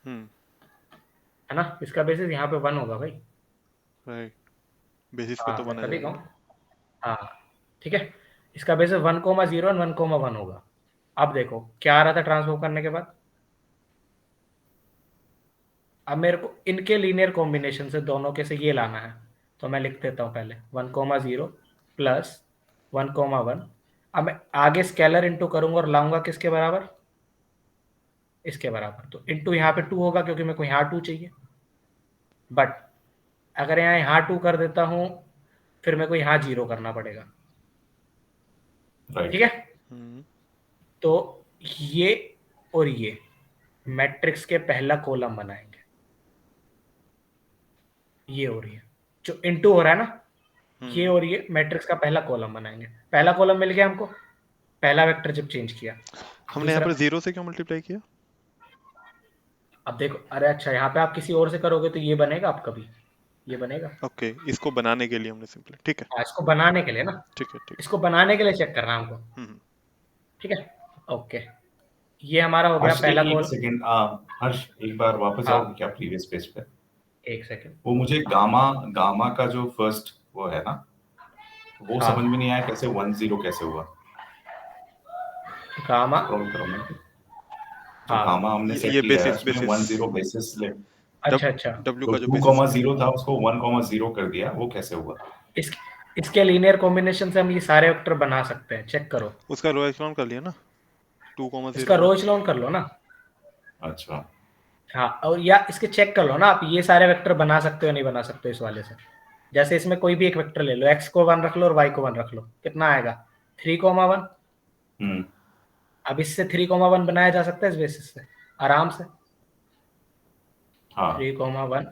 है ना? इसका बेसिस यहाँ पे 1 होगा भाई। राइट, बेसिस पे हाँ, तो मैं बना तभी जाएगा। कहूँ, हाँ ठीक है, इसका बेसिस 1,0 और 1,1 होगा। अब देखो क्या आ रहा था ट्रांसफॉर्म करने के बाद, अब मेरे को इनके लीनियर कॉम्बिनेशन से दोनों के से ये लाना है। तो मैं लिख देता हूँ पहले 1,0 प्लस 1,1। अब मैं आगे स्केलर इंटू करूंगा और लाऊंगा किसके बराबर? इसके बराबर। तो इंटू यहाँ पे 2 होगा क्योंकि मेरे को यहाँ 2 चाहिए। बट अगर यहाँ 2 कर देता हूँ, फिर मेरे को यहाँ 0 करना पड़ेगा। ठीक है, तो ये और ये मैट्रिक्स के पहला कॉलम बनाएंगे, ये और ये जो इनटू हो रहा है ना, ये और ये मैट्रिक्स का पहला कॉलम बनाएंगे। पहला कॉलम मिल गया हमको, पहला वेक्टर जब चेंज किया। हमने यहाँ पर 0 से क्यों मल्टीप्लाई किया? अब देखो, अरे अच्छा, यहाँ पे आप किसी और से करोगे तो ये बनेगा आपका भी, ये बनेगा। ओके, इसको बनाने के लिए हमने सिंपली, ठीक है, इसको बनाने के लिए ना, ठीक है, ठीक। इसको बनाने के लिए चेक करना हमको। ठीक है, ओके, ये हमारा हो गया हर्ष, पहला एक कॉलम। सेकंड, हर्ष एक बार वापस हाँ। आओगे क्या प्रीवियस पेज पे? एक सेकंड, वो मुझे गामा का जो फर्स्ट वो है ना, वो हाँ। समझ में नहीं आया, कैसे 10 कैसे हुआ? गामा, स्क्रॉल करो मैं, जो हाँ, गामा हमने सेट ये किया है बेसिस उसमें 10 बेसिस ले, अच्छा अच्छा, W तो का जो 2,0 था उसको 1,0 कर दिया, वो कैसे हुआ? इसके लीनियर कॉम्बिनेशन से हम ये सारे वेक्टर बना सकते हैं, चेक करो। उसका रो एक्सपांड कर लिया ना, 2,0। इसका रो एचेलॉन कर लो ना। अच्छा, हाँ, और या इसके चेक कर लो ना आप, ये सारे वेक्टर बना सकते हो नहीं बना सकते हो इस वाले से। जैसे इसमें कोई भी एक वेक्टर ले लो, x को 1 रख लो और y को 1 रख लो, कितना आएगा? 3,1। अब इससे 3,1 बनाया जा सकता है इस बेसिस से आराम से। हाँ। 3,1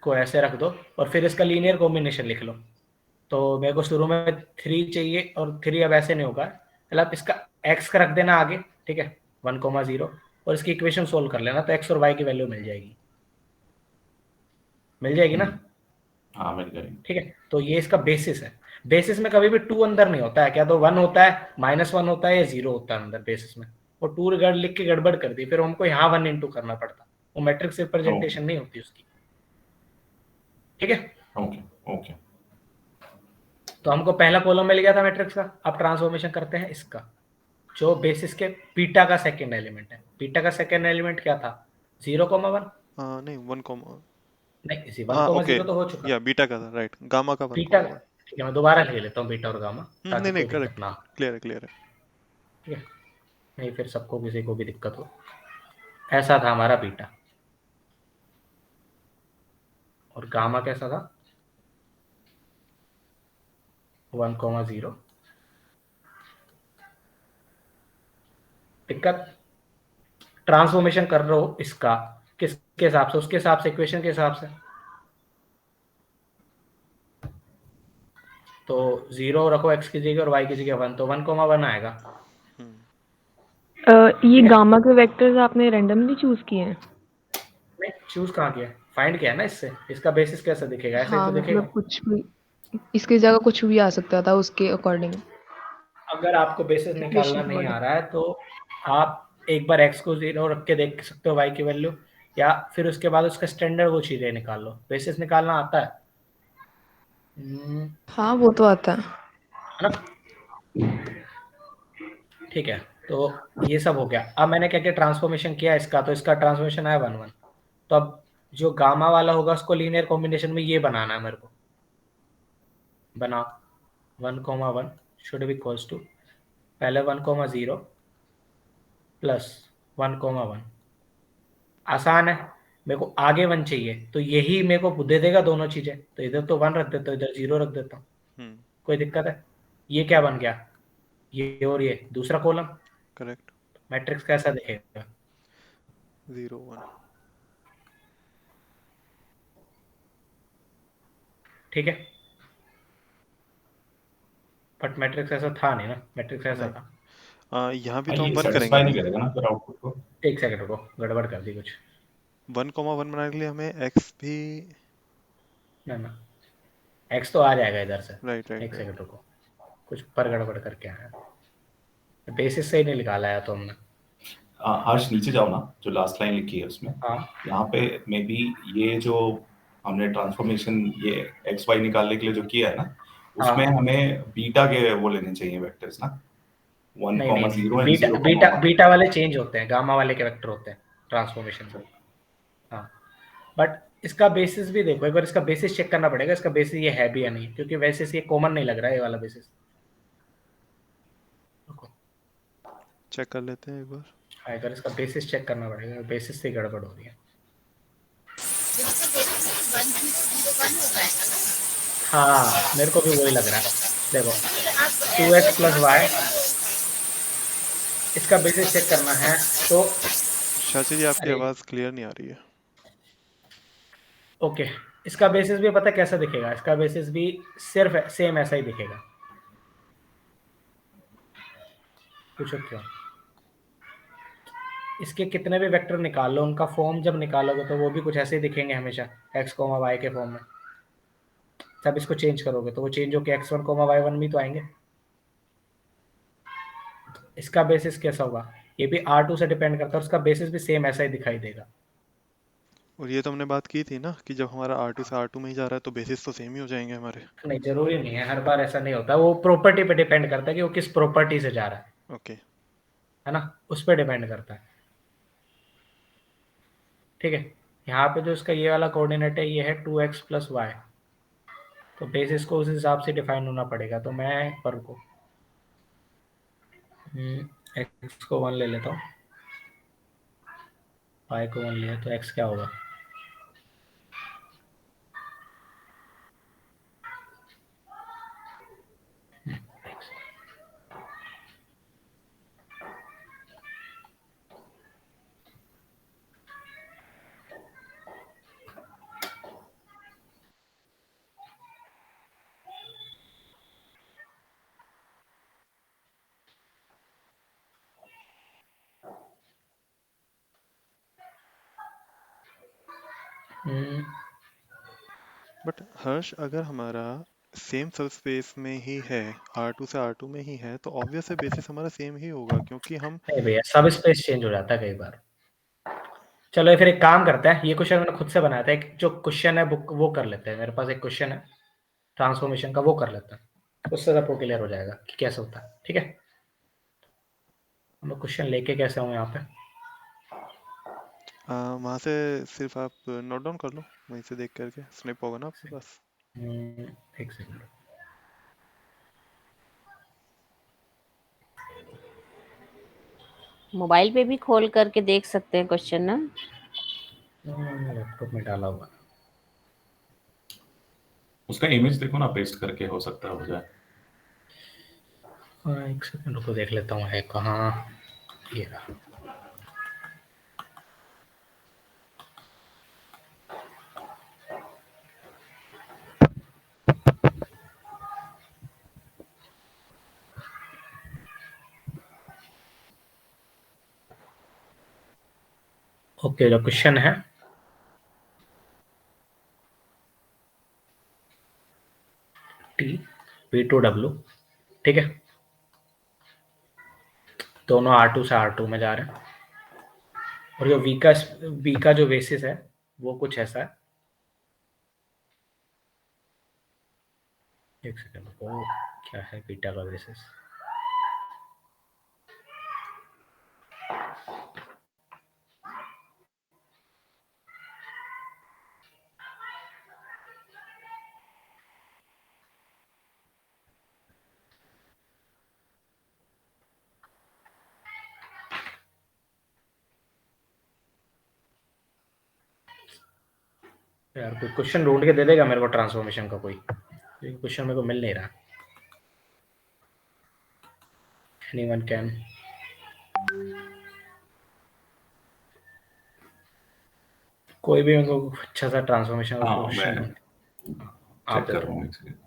को ऐसे रख दो और फिर इसका लीनियर कॉम्बिनेशन लिख लो। तो मेरे को शुरू में 3 चाहिए और 3 अब ऐसे नहीं होगा, मतलब इसका x का रख देना आगे, ठीक है, 1,0, और इसकी इक्वेशन सोल्व कर लेना, तो x और y की वैल्यू मिल जाएगी, मिल जाएगी ना? हाँ मिल जाएगी। ठीक है, तो ये इसका बेसिस है। बेसिस में कभी भी 2 अंदर नहीं होता है, क्या तो 1 होता है, -1 होता है या 0 होता है अंदर बेसिस में। वो 2 लिख के गड़बड़ कर दी, फिर हमको यहाँ 1 इंटू करना पड़ता, वो मैट्रिक्स रिप्रेजेंटेशन नहीं होती उसकी। ठीक है, ओके ओके तो हमको पहला कॉलम मिल गया था मैट्रिक्स का। अब ट्रांसफॉर्मेशन करते हैं इसका, जो बेसिस के बीटा का सेकेंड एलिमेंट है। बीटा का सेकेंड एलिमेंट क्या था, 0,1। नहीं 1 कॉमा, नहीं, इसी हाँ 1,0 ओके, तो हो चुका। या बीटा का था, राइट, गामा का 1 बीटा, कॉमा 1। ठीक है, मैं दोबारा लिख लेता हूँ बीटा और गामा, ताकि नहीं नहीं, कोई दिक्कत करेक्ट, ना हो। क्लियर है क्लियर है। ठीक है, नहीं फिर सबको किसी को भी दिक्कत हो। ऐसा था हमारा बीटा, और गामा कैसा था, 1,0। दिक्कत, ट्रांसफॉर्मेशन कर रहे हो इसका किसके हिसाब से, उसके हिसाब से, इक्वेशन के हिसाब से। तो 0 रखो x की जगह और y की जगह 1, तो 1,1 आएगा। ये ठीक है, गामा के वेक्टर्स आपने रैंडमली चूज किए हैं? नहीं चूज कहाँ किया, फाइंड किया है ना इससे। इसका बेसिस कैसा दिखेगा, ऐसे ही हाँ तो दिखेगा। मतलब कुछ भी, इसकी जगह कुछ भी आ सकता था उसके अकॉर्डिंग, अगर आपको बेसिस सिचुएशन निकालना के नहीं आ अकॉर्डिंग। रहा है तो आप एक बार x को 0 रख के देख सकते हो y की वैल्यू, या फिर उसके बाद उसका स्टैंडर्ड वो चीजें निकाल लो। बेसिस निकालना आता है, हाँ वो तो आता है। है ना। ठीक है, तो ये सब हो गया। अब मैंने क्या क्या ट्रांसफॉर्मेशन किया इसका, तो इसका ट्रांसफॉर्मेशन आया 1,1। तो अब जो गामा वाला होगा उसको लीनियर कॉम्बिनेशन में ये बनाना है मेरे को। बनाओ, 1,1 शुड बी इक्वल्स टू, पहले 1,0 प्लस 1,1। आसान है, मेरे को आगे 1 चाहिए, तो यही मेरे को दे देगा दोनों चीजें। तो इधर तो 1 रख देता हूँ, इधर 0 रख देता हूँ। कोई दिक्कत है। ये क्या बन गया, ये और ये दूसरा कॉलम। करेक्ट, मैट्रिक्स कैसा दिखेगा, 0 1। ठीक है, बट मैट्रिक्स ऐसा था नहीं ना, मैट्रिक्स ऐसा नहीं, था। यहाँ भी हाँ, तो हम ये 1 करेंगे सेटिस्फाई ना। नहीं करेगा ना फिर आउटपुट को। एक सेकंड रुको, गड़बड़ कर दी कुछ। 1 कॉमा 1 बनाने के लिए हमें x भी, ना ना, एक्स तो आ जाएगा इधर से। राइट राइट एक राइट। सेकंड रुको, कुछ पर गड़बड़ करके आया, बेसिस से ही नहीं निकाला है तो हमने। हर्ष नीचे जाओ ना, जो लास्ट लाइन लिखी है उसमें, हाँ यहाँ पे मे बी ये जो हमने ट्रांसफॉर्मेशन ये एक्स वाई निकालने के लिए जो किया है ना, उसमें हाँ, हमें बीटा के वो लेने चाहिए वेक्टर्स ना, नहीं नहीं 1,0 नहीं, एंड बीटा 0,1। बीटा वाले चेंज होते हैं, गामा वाले के वेक्टर होते हैं ट्रांसफॉर्मेशन से। हाँ, बट इसका बेसिस भी देखो एक बार, इसका बेसिस चेक करना पड़ेगा, इसका बेसिस ये है भी या नहीं, क्योंकि वैसे से ये कॉमन नहीं लग रहा है ये वाला बेसिस। चेक कर लेते हैं एक बार। हाँ, अगर इसका बेसिस चेक करना पड़ेगा, बेसिस से गड़बड़ हो रही है। हाँ, मेरे को भी वही लग रहा है। देखो 2x प्लस वाई, इसका बेसिस चेक करना है तो, शाची जी आपकी अरे आवाज़ क्लियर नहीं आ रही है। ओके, इसका बेसिस भी पता है कैसा दिखेगा, इसका बेसिस भी सिर्फ सेम ऐसा ही दिखेगा। पूछो क्यों, इसके कितने भी वेक्टर निकाल लो, उनका फॉर्म जब निकालोगे तो वो भी कुछ ऐसे ही दिखेंगे हमेशा, x, y के फॉर्म में। तब इसको चेंज करोगे तो वो चेंज होकर x1, y1 भी तो आएंगे। इसका बेसिस कैसा होगा, ये भी R2 से डिपेंड करता है, उसका बेसिस भी सेम ऐसा ही दिखाई देगा। और ये तो हमने बात की थी ना कि जब हमारा R2 से R2 में ही जा रहा है तो बेसिस तो सेम ही हो जाएंगे हमारे। नहीं, जरूरी नहीं है, हर बार ऐसा नहीं होता, वो प्रॉपर्टी पे डिपेंड करता है कि वो किस प्रॉपर्टी से जा रहा है। ओके, है ना, उस पर डिपेंड करता है। ठीक है, यहाँ पे जो इसका ये वाला कोऑर्डिनेट है, ये है 2x प्लस वाई, तो बेसिस को उस हिसाब से डिफाइन होना पड़ेगा। तो मैं पर को x को 1 ले लेता हूँ, y को 1 लिया, तो x क्या होगा, बट हर्ष, अगर हमारा सेम सब स्पेस में ही है, R2 से R2 में ही है, तो ऑब्वियस है बेसिस हमारा सेम ही होगा, क्योंकि हम नहीं भैया, सब स्पेस चेंज हो जाता है कई बार। चलो फिर एक काम करते हैं, ये क्वेश्चन मैंने खुद से बनाया था, एक जो क्वेश्चन है वो कर लेते हैं। मेरे पास एक क्वेश्चन है ट्रांसफॉर्मेशन का, वो कर लेते हैं, उससे सबको क्लियर हो जाएगा कि कैसे होता है। ठीक है, हम लोग क्वेश्चन लेके कैसे हों यहाँ पे? वहाँ से सिर्फ आप नोट डाउन कर लो, वहीं से देख करके स्निप होगा ना आपके पास। एक सेकंड। मोबाइल पे भी खोल करके देख सकते हैं क्वेश्चन ना। लैपटॉप में डाला हुआ है। उसका इमेज देखो ना, पेस्ट करके हो सकता है हो जाए। हाँ, एक सेकंड रुको, देख लेता हूँ है कहाँ। ये रहा। ओके, जो क्वेश्चन है V2W, ठीक है, दोनों R2 से R2 में जा रहे हैं, और जो V का जो बेसिस है वो कुछ ऐसा है। एक सेकंड, वो क्या है बीटा का बेसिस? यार कोई क्वेश्चन ढूंढ के दे देगा मेरे को ट्रांसफॉर्मेशन का, कोई क्वेश्चन मेरे को मिल नहीं रहा। Anyone can? कोई भी मेरे को अच्छा सा ट्रांसफॉर्मेशन का हाँ, क्वेश्चन मैं आप चेक कर रहा हूँ एक सेकंड।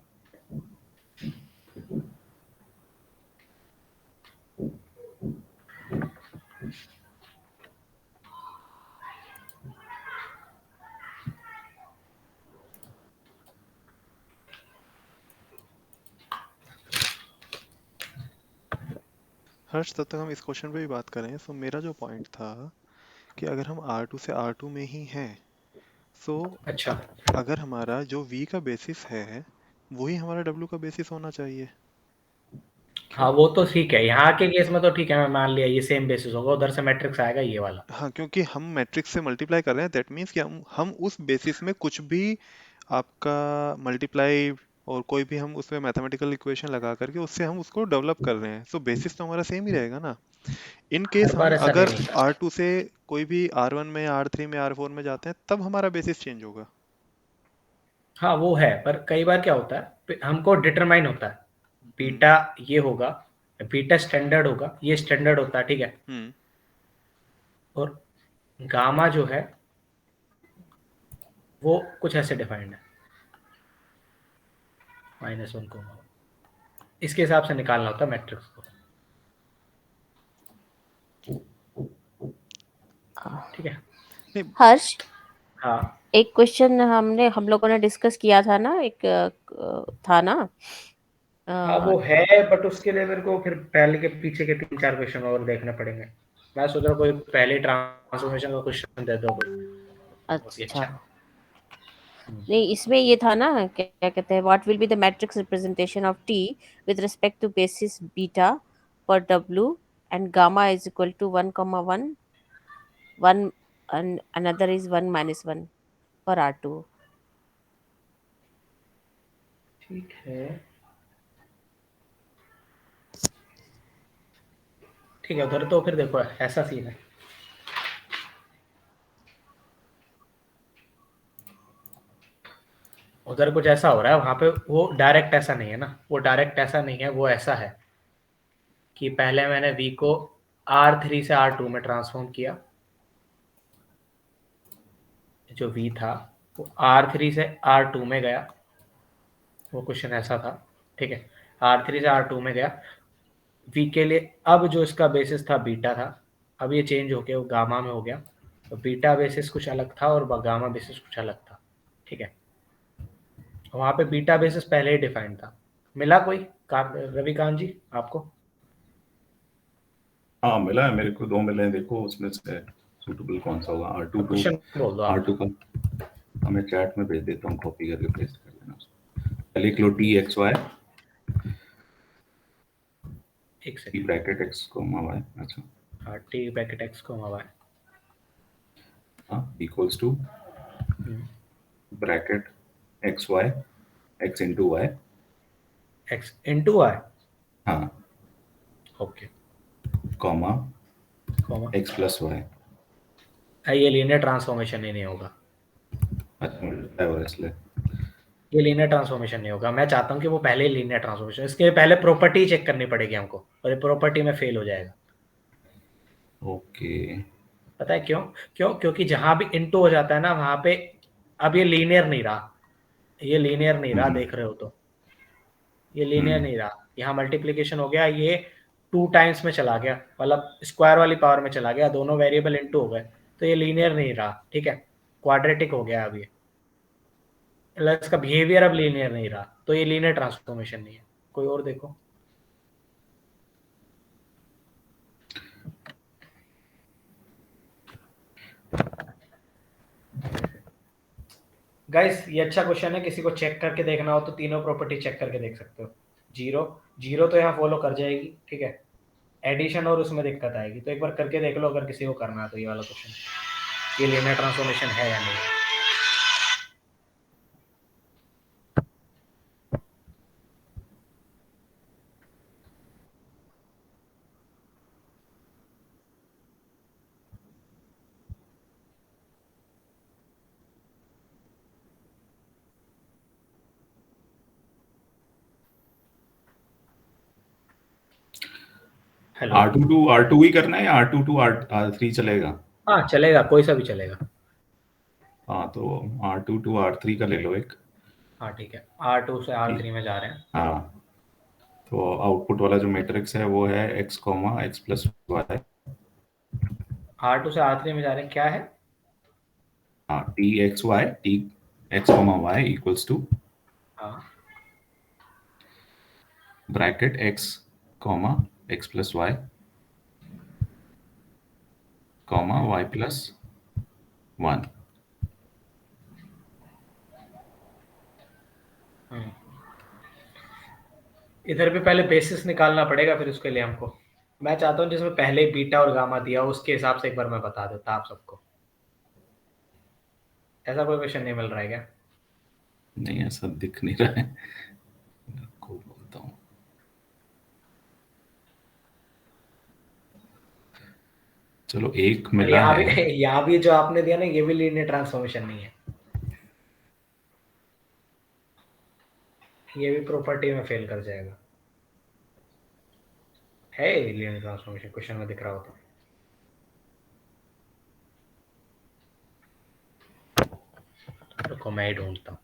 हर्ष, तब तक हम इस क्वेश्चन पे भी बात करें। सो मेरा जो पॉइंट था कि अगर हम R2 से R2 में ही हैं, सो अच्छा, अगर हमारा जो V का बेसिस है वही हमारा W का बेसिस होना चाहिए। हाँ वो तो ठीक है, यहाँ के केस में तो ठीक है, मैं मान लिया ये सेम बेसिस होगा, उधर से मैट्रिक्स आएगा ये वाला। हाँ, क्योंकि हम मैट्रिक्स से मल्टीप्लाई कर रहे हैं, दैट मीन्स कि हम उस बेसिस में कुछ भी आपका मल्टीप्लाई और कोई भी हम उसमें मैथमेटिकल इक्वेशन लगा करके उससे हम उसको डेवलप कर रहे हैं। सो बेसिस तो हमारा सेम ही रहेगा ना। इन हर केस बार हम ऐसा अगर नहीं होता। R2 से कोई भी R1 में, R3 में, R4 में जाते हैं, तब हमारा बेसिस चेंज होगा। हाँ वो है, पर कई बार क्या होता है, हमको डिटरमाइन होता है बीटा ये होगा, बीटा स्टैंडर्ड होगा, ये स्टैंडर्ड होता है, ठीक है, और गामा जो है वो कुछ ऐसे डिफाइंड है, -1 को इसके हिसाब से निकालना होता है मैट्रिक्स को। ठीक है हर्ष, हाँ एक क्वेश्चन हम लोगों ने डिस्कस किया था ना, एक था ना। हाँ वो है, बट उसके लिए मेरे को फिर पहले के पीछे के 3-4 क्वेश्चन और देखने पड़ेंगे। मैं सोच रहा हूँ कोई पहले ट्रांसफॉर्मेशन का क्वेश्चन दे दो कोई अच्छा। नहीं, इसमें ये था ना, क्या कहते हैं, what will be the matrix representation of T with respect to basis beta for W and gamma is equal to 1,1 1 and another is 1 - 1 for R2. ठीक है, ठीक है, उधर तो फिर देखो ऐसा सीन है, उधर कुछ ऐसा हो रहा है, वहां पे वो डायरेक्ट ऐसा नहीं है ना, वो डायरेक्ट ऐसा नहीं है, वो ऐसा है कि पहले मैंने V को R3 से R2 में ट्रांसफॉर्म किया, जो V था वो R3 से R2 में गया, वो क्वेश्चन ऐसा था, ठीक है, R3 से R2 में गया V के लिए। अब जो इसका बेसिस था बीटा था, अब ये चेंज होके वो गामा में हो गया, तो बीटा बेसिस कुछ अलग था और गामा बेसिस कुछ अलग था, ठीक है। वहाँ पे बीटा बेसिस पहले ही डिफाइंड था। मिला कोई रविकांत जी आपको? हाँ मिला है मेरे को, 2 मिले हैं, देखो उसमें से सूटेबल कौन सा होगा। R2 टू क्वेश्चन बोल दो आप। R2 का मैं चैट में भेज देता हूँ, कॉपी करके पेस्ट कर लेना उसको। पहले लिख लो टी एक्स वाई, एक T second. Bracket x comma y, अच्छा हाँ, T bracket x comma y हाँ equals to bracket x y x into y, x into y, हाँ okay, comma comma x plus y. ये linear transformation ही नहीं होगा, अच्छा मल्टीप्लाई हो रहा है इसलिए। ये लीनियर ट्रांसफॉर्मेशन नहीं होगा। मैं चाहता हूँ कि वो पहले ही लीनियर ट्रांसफॉर्मेशन, इसके पहले प्रॉपर्टी चेक करनी पड़ेगी हमको, और ये प्रॉपर्टी में फेल हो जाएगा। ओके पता है क्यों? क्योंकि जहां भी इनटू हो जाता है ना, वहां पे अब ये लीनियर नहीं रहा, ये लीनियर नहीं रहा, देख रहे हो तो ये लीनियर नहीं रहा। यहाँ मल्टीप्लीकेशन हो गया, ये 2 टाइम्स में चला गया, मतलब स्क्वायर वाली पावर में चला गया, दोनों वेरिएबल इनटू हो गए, तो ये लीनियर नहीं रहा, ठीक है, क्वाड्रेटिक हो गया अब ये, मतलब इसका बिहेवियर अब लीनियर नहीं रहा, तो ये लीनियर ट्रांसफॉर्मेशन नहीं है। कोई और देखो। गाइस ये अच्छा क्वेश्चन है, किसी को चेक करके देखना हो तो तीनों प्रॉपर्टी चेक करके देख सकते हो। जीरो तो यहाँ फॉलो कर जाएगी, ठीक है, एडिशन और उसमें दिक्कत आएगी, तो एक बार करके देख लो अगर किसी को करना है तो ये वाला क्वेश्चन, ये लीनियर ट्रांसफॉर्मेशन है या नहीं। हेलो, R2 टू R2 ही करना है या R2 टू R3 चलेगा? हाँ चलेगा, कोई सा भी चलेगा। हाँ तो R2 टू R3 का ले लो एक। हाँ ठीक है, R2 से R3 में जा रहे हैं। हाँ तो आउटपुट वाला जो मैट्रिक्स है वो है x comma x plus y. R2 से R3 में जा रहे हैं, क्या है? हाँ T x y, T x comma y equals to हाँ bracket x comma x plus y comma y plus 1। इधर भी पहले बेसिस निकालना पड़ेगा फिर उसके लिए हमको। मैं चाहता हूँ जिसमें पहले बीटा और गामा दिया हो उसके हिसाब से एक बार मैं बता देता आप सबको। ऐसा कोई क्वेश्चन नहीं मिल रहा है क्या? नहीं ऐसा दिख नहीं रहा है, को बोलता हूँ। चलो एक मिला यहाँ है। भी यहाँ भी जो आपने दिया ना, ये भी लीनियर ट्रांसफॉर्मेशन नहीं है, ये भी प्रॉपर्टी में फेल कर जाएगा। है लीनियर ट्रांसफॉर्मेशन, क्वेश्चन में दिख रहा होता। रुको मैं ही ढूंढता हूँ।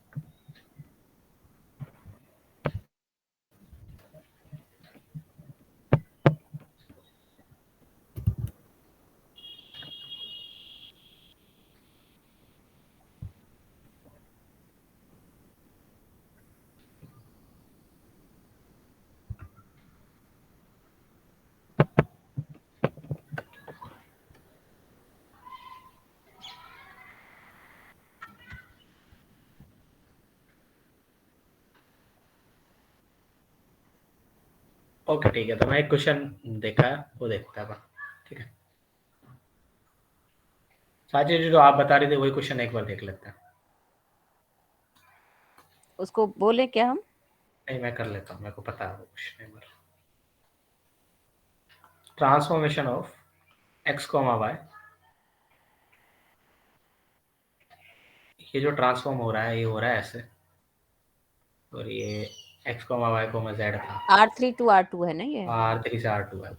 ओके ठीक है, तो मैं एक क्वेश्चन देखा है वो देखता है, ठीक है। साची जी जो आप बता रहे थे वही क्वेश्चन एक बार देख लेते हैं। उसको बोले क्या हम? नहीं मैं कर लेता हूँ, मेरे को पता है वो क्वेश्चन एक बार। Transformation of x comma y, ये जो ट्रांसफॉर्म हो रहा है ये हो रहा है ऐसे, और ये x comma y comma z था, R3 to R2 है ना ये? R3 से R2 है।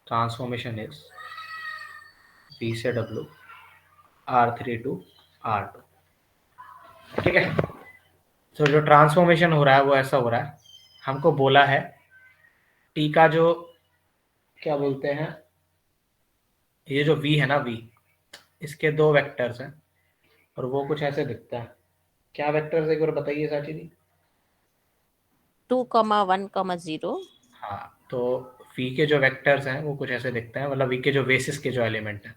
ट्रांसफॉर्मेशन इज B से W, R3 to R2, ठीक है। तो जो ट्रांसफॉर्मेशन हो रहा है वो ऐसा हो रहा है, हमको बोला है टी का जो क्या बोलते हैं ये जो v है ना, v, इसके 2 वेक्टर्स हैं और वो कुछ ऐसे दिखता है। क्या वेक्टर्स एक बार बताइए साची जी। 2, 1, 0 हाँ, तो v के जो वेक्टर्स हैं वो कुछ ऐसे दिखते हैं, मतलब v के जो बेसिस के जो एलिमेंट हैं।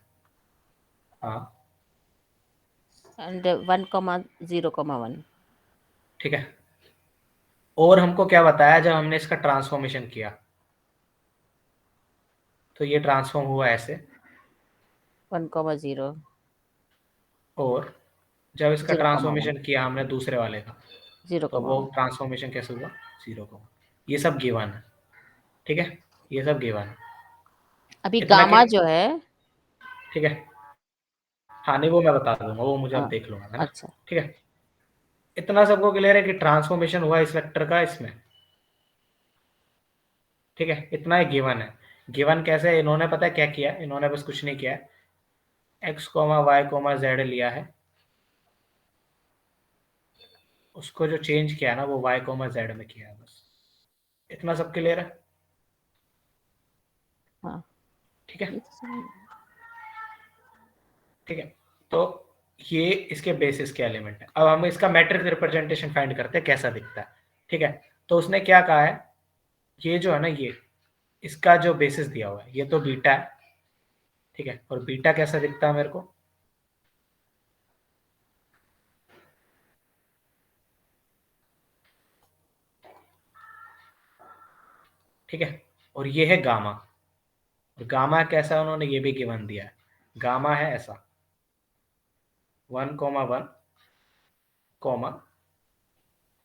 हाँ and 1, 0, 1. ठीक है। और हमको क्या बताया जब हमने इसका ट्रांसफॉर्मेशन किया, तो ये ट्रांसफॉर्म हुआ ऐसे, 1, 0, और जब इसका 0, 1, ट्रांसफॉर्मेशन किया हमने दूसरे वाले का, 0, तो वो 1. ट्रांसफॉर्मेशन कैसे हुआ, 0, ये सब गिवन है। ठीक है, ये सब गिवन है। अभी इतना गामा कि जो है, ठीक है, हाँ नहीं वो मैं बता दूंगा, वो मुझे अब हाँ, देख लूंगा, है ना। अच्छा, ठीक है, इतना सबको क्लियर है कि ट्रांसफॉर्मेशन हुआ इस वेक्टर का इसमें। ठीक है, इतना ही गिवन है। गिवन कैसे है, इन्होंने पता है क्या किया, इन्होंने बस कुछ नहीं किया है, x, y, z लिया है, उसको जो चेंज किया है ना वो y, z में किया है, बस इतना सब क्लियर है। हाँ, ठीक है, ये तो समझ गए। ठीक है, तो ये इसके बेसिस के एलिमेंट है। अब हम इसका मैट्रिक्स रिप्रेजेंटेशन फाइंड करते हैं कैसा दिखता है। ठीक है, तो उसने क्या कहा है, ये जो है ना, ये इसका जो बेसिस दिया हुआ है ये तो बीटा है। ठीक है, और बीटा कैसा दिखता है मेरे को, ठीक है, और ये है गामा, और गामा कैसा उन्होंने ये भी गिवन दिया है, गामा है ऐसा 1, 1, 1, -1,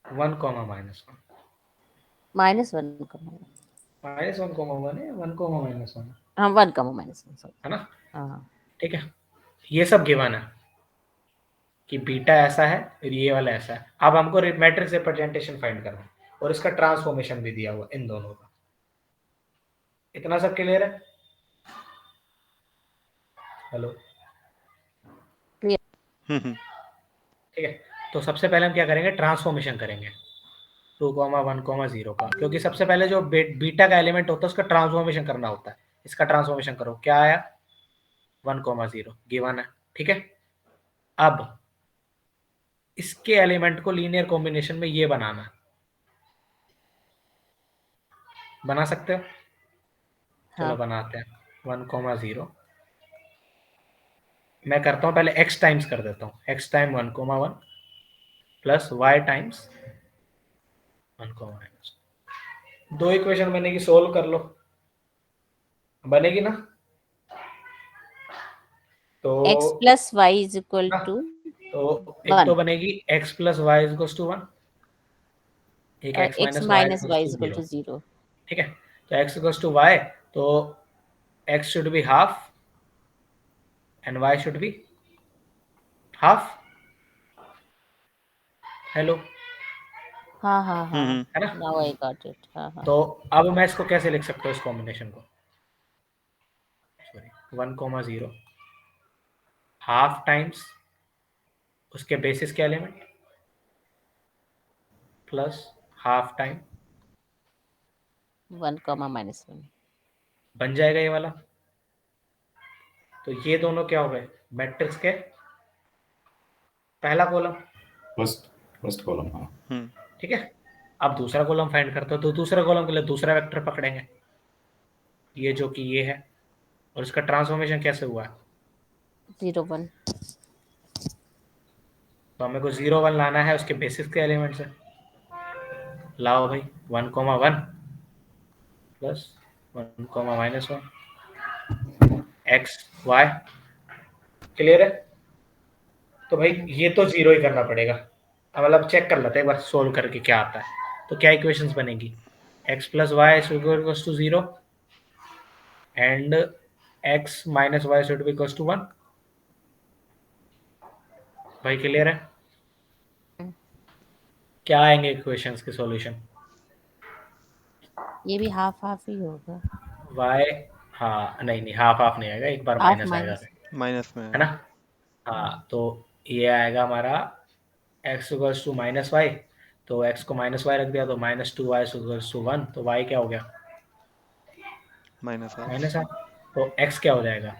-1, -1, -1, -1 है, 1, -1 है, हाँ, 1, -1, सॉरी, है ना। हाँ, ठीक है, ये सब गिवन है कि बीटा ऐसा है और ये वाला ऐसा है। अब हमको मैट्रिक्स रिप्रेजेंटेशन फाइंड करना है और इसका ट्रांसफॉर्मेशन भी दिया हुआ इन दोनों का। इतना सब क्लियर है। हेलो, ठीक है, तो सबसे पहले हम क्या करेंगे, ट्रांसफॉर्मेशन करेंगे 2, 1, 0 का, क्योंकि सबसे पहले जो बीटा का एलिमेंट होता है उसका ट्रांसफॉर्मेशन करना होता है। इसका ट्रांसफॉर्मेशन करो, क्या आया, 1, 0 गिवन है। ठीक है, अब इसके एलिमेंट को लीनियर कॉम्बिनेशन में ये बनाना है, बना सकते हो, चलो हाँ, बनाते हैं 1, 0, मैं करता हूँ पहले x टाइम्स कर देता हूँ, x time 1, 1 plus y times 1, दो इक्वेशन बनेगी, सोल्व कर लो, बनेगी ना। तो x plus y is equal ना, to तो एक तो 1 बनेगी x plus y is equals to 1, एक और x x minus y is minus equals y to is equal 0। to 0. ठीक है, तो x equals to y, तो x should be half and y should be half। Hello, हाँ, हाँ, हाँ, है ना। now I got it. हाँ, हाँ, तो अब मैं इसको कैसे लिख सकता हूँ, इस कॉम्बिनेशन को, सॉरी 1, 0 हाफ टाइम्स उसके बेसिस के एलिमेंट प्लस हाफ टाइम 1, -1. बन जाएगा ये वाला। तो ये दोनों क्या हो गए, मैट्रिक्स के पहला कॉलम, फर्स्ट कॉलम। हाँ, ठीक है। अब दूसरा कॉलम फाइंड करते हो, तो दूसरे कॉलम के लिए दूसरा वेक्टर पकड़ेंगे, ये जो कि ये है, और इसका ट्रांसफॉर्मेशन कैसे हुआ है, 0, 1. तो हमें को 0, 1 लाना है उसके बेसिस के एलिमेंट से। लाओ भाई 1, 1 प्लस 1, -1 x y, क्लियर है। तो भाई ये तो 0 ही करना पड़ेगा। अब मतलब चेक कर लेते हैं एक बार सोल्व करके क्या आता है। तो क्या इक्वेशंस बनेगी, x plus y equals to 0 and x minus y should be equals to 1। भाई क्लियर है, क्या आएंगे इक्वेशंस के सॉल्यूशन, ये भी हाफ हाफ ही होगा, y, हाँ नहीं हाफ हाफ नहीं आएगा, एक बार हाफ माइनस आएगा, माइनस में है ना। हाँ, तो ये आएगा हमारा x equals to minus y, तो x को माइनस वाई रख दिया तो -2y इक्वल्स टू 1, तो y क्या हो गया, माइनस हाफ। Minus half. तो x क्या हो जाएगा,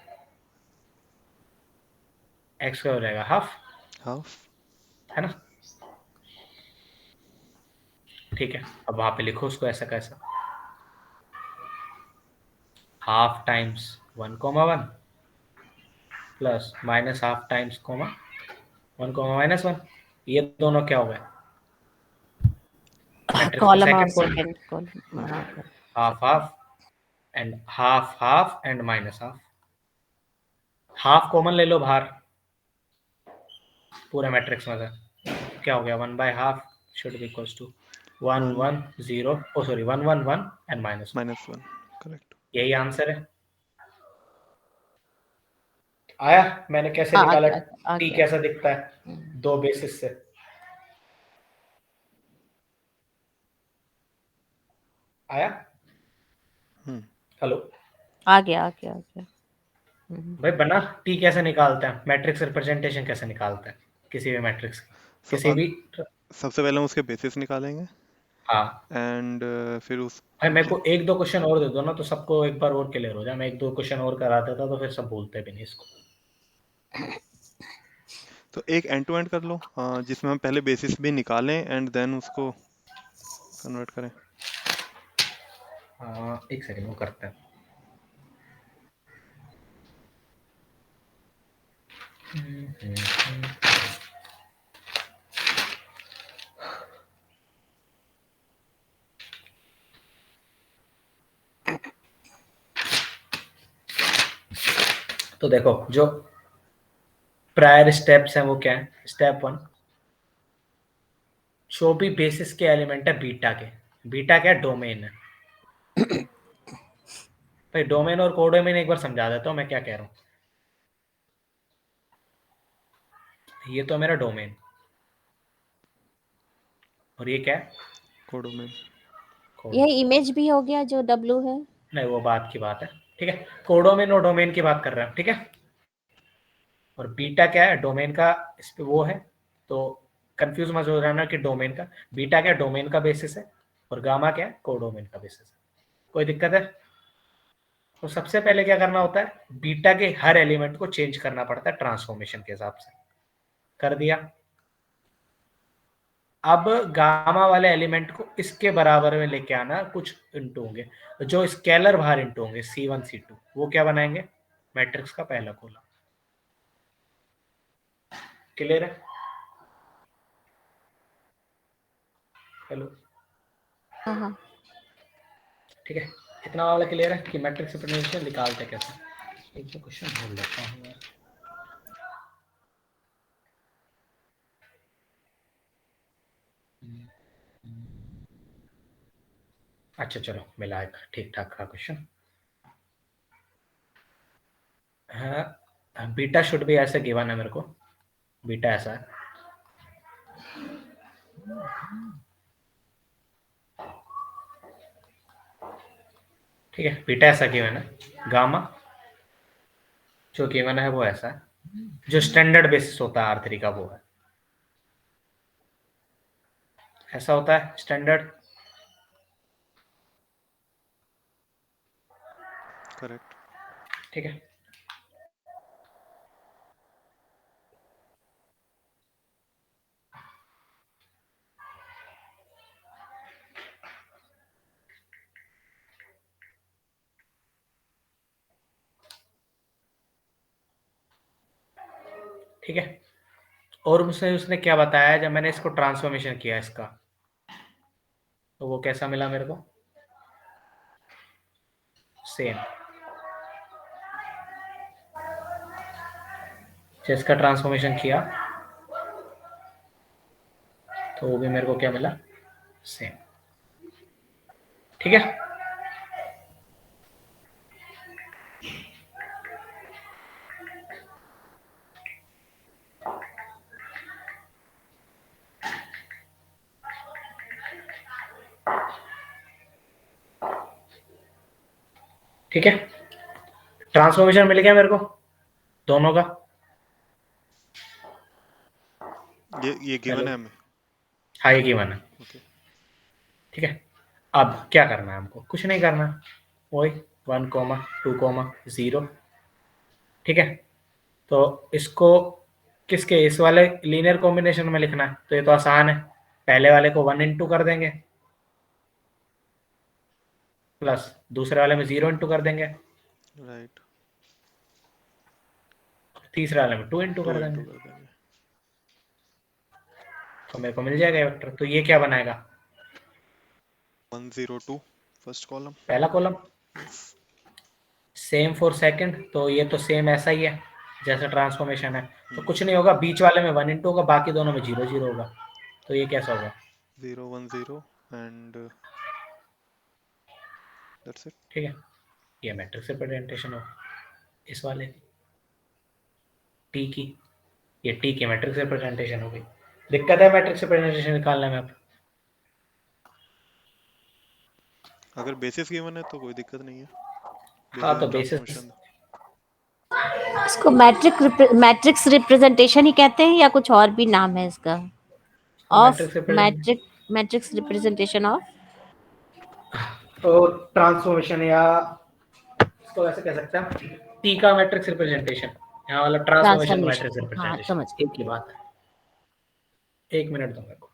x का हो जाएगा हाफ, है ना? ठीक है, अब वहां पे लिखो उसको ऐसा कैसा, half times 1,1 plus minus half times 1, -1, ये दोनों क्या हो गए? मैट्रिक्स को कॉलम और second column, second column. Half half and half half and minus half, half common ले लो बाहर पूरे मैट्रिक्स में से, क्या हो गया 1/2 should be equals to 1 1 0 sorry 1 1 1 and -1, correct. यही आंसर है। आया मैंने कैसे हाँ, निकाला आ टी गया। कैसा दिखता है दो बेसिस से? आया? हेलो आ गया। भाई बना टी कैसे निकालते हैं, मैट्रिक्स रिप्रेजेंटेशन कैसे निकालते हैं किसी भी मैट्रिक्स की, किसी भी। सबसे पहले हम उसके बेसिस निकालेंगे हाँ एंड फिर उस भाई मेरे को एक दो क्वेश्चन और दे दो ना, तो सबको एक बार और क्लियर हो जाए, मैं एक दो क्वेश्चन और करा देता तो फिर सब बोलते भी नहीं इसको। तो एक एंड टू एंड कर लो जिसमें हम पहले बेसिस भी निकालें एंड देन उसको कन्वर्ट करें। एक सेकंड वो करते हैं। तो देखो जो प्रायर स्टेप्स हैं वो क्या है? स्टेप 1, जो भी बेसिस के एलिमेंट है बीटा के, बीटा क्या डोमेन है भाई, डोमेन और कोडोमेन एक बार समझा देता हूँ मैं क्या कह रहा हूँ। ये तो मेरा डोमेन और ये क्या है? कोडोमेन। ये इमेज भी हो गया जो W है। नहीं वो बात की बात है, ठीक है, कोडोमेन और डोमेन की बात कर रहे हैं, ठीक है। और बीटा क्या है? डोमेन का इस पे वो है, तो कंफ्यूज मत हो जाना कि डोमेन का, बीटा क्या डोमेन का बेसिस है और गामा क्या है कोडोमेन का बेसिस है। कोई दिक्कत है? तो सबसे पहले क्या करना होता है, बीटा के हर एलिमेंट को चेंज करना पड़ता है ट्रांसफॉर्मेशन के हिसाब से, कर दिया। अब गामा वाले एलिमेंट को इसके बराबर में लेके आना, कुछ इंटू होंगे, जो स्केलर बाहर इंटू होंगे C1 C2, वो क्या बनाएंगे? मैट्रिक्स का पहला कॉलम। क्लियर है? हेलो हाँ। ठीक है, इतना वाला क्लियर है कि मैट्रिक्स रिप्रेजेंटेशन निकालते कैसे? एक दो क्वेश्चन भूल लेता हूँ यार। अच्छा चलो मिला एक ठीक ठाक का क्वेश्चन। हाँ बीटा शुड भी ऐसे गिवन है मेरे को, बीटा ऐसा है, ठीक है, बीटा ऐसा गिवन है, गामा जो गिवन है वो ऐसा है, जो स्टैंडर्ड बेसिस होता है R3 का वो है ऐसा होता है स्टैंडर्ड। करेक्ट। ठीक है, ठीक है। और उसने क्या बताया जब मैंने इसको ट्रांसफॉर्मेशन किया इसका, तो वो कैसा मिला मेरे को? सेम, जिसका ट्रांसफॉर्मेशन किया तो वो भी मेरे को क्या मिला? सेम, ठीक है। ठीक है, ट्रांसफॉर्मेशन मिल गया मेरे को दोनों का। ये गिवन है हमें। हाँ ये गिवन है, ओके। ठीक है। अब क्या करना है हमको? कुछ नहीं करना, वही 1, 2, 0, ठीक है। तो इसको किसके, इस वाले लीनियर कॉम्बिनेशन में लिखना है तो ये तो आसान है, पहले वाले को 1 इंटू कर देंगे प्लस दूसरे वाले में 0 इंटू कर देंगे, राइट, तीसरे वाले में 2 इंटू 2 कर इंटू देंगे, कर देंगे। तो मेरे को मिल जाएगा ये वेक्टर। तो ये क्या बनाएगा, 102 फर्स्ट कॉलम। पहला कॉलम। सेम फॉर सेकंड, तो ये तो सेम ऐसा ही है जैसा ट्रांसफॉर्मेशन है, तो कुछ नहीं होगा, बीच वाले में 1 इंटू होगा, बाकी दोनों में 0 0 होगा। तो ये कैसा होगा, 0 1 0 एंड दैट्स इट। ठीक है, ये मैट्रिक्स रिप्रेजेंटेशन होगा इस वाले टी की, ये टी की मैट्रिक्स रिप्रेजेंटेशन हो गई। दिक्कत है मैट्रिक्स रिप्रेजेंटेशन निकालने में? अब अगर बेसिस गिवन है तो कोई दिक्कत नहीं है। हाँ, तो बेसिस ट्रांसफॉर्मेशन इसको मैट्रिक्स रिप्रेजेंटेशन ही कहते हैं या कुछ और भी नाम है इसका? ऑफ मैट्रिक्स रिप्रेजेंटेशन ऑफ तो ट्रांसफॉर्मेशन, या इसको ऐसे कह सकते हैं टी का मैट्रिक्स रिप्रेजेंटेशन, यहाँ वाला ट्रांसफॉर्मेशन मैट्रिक्स हाँ, रिप्रेजेंटेशन, समझ एक ही बात है। 1 मिनट दो मेरे को।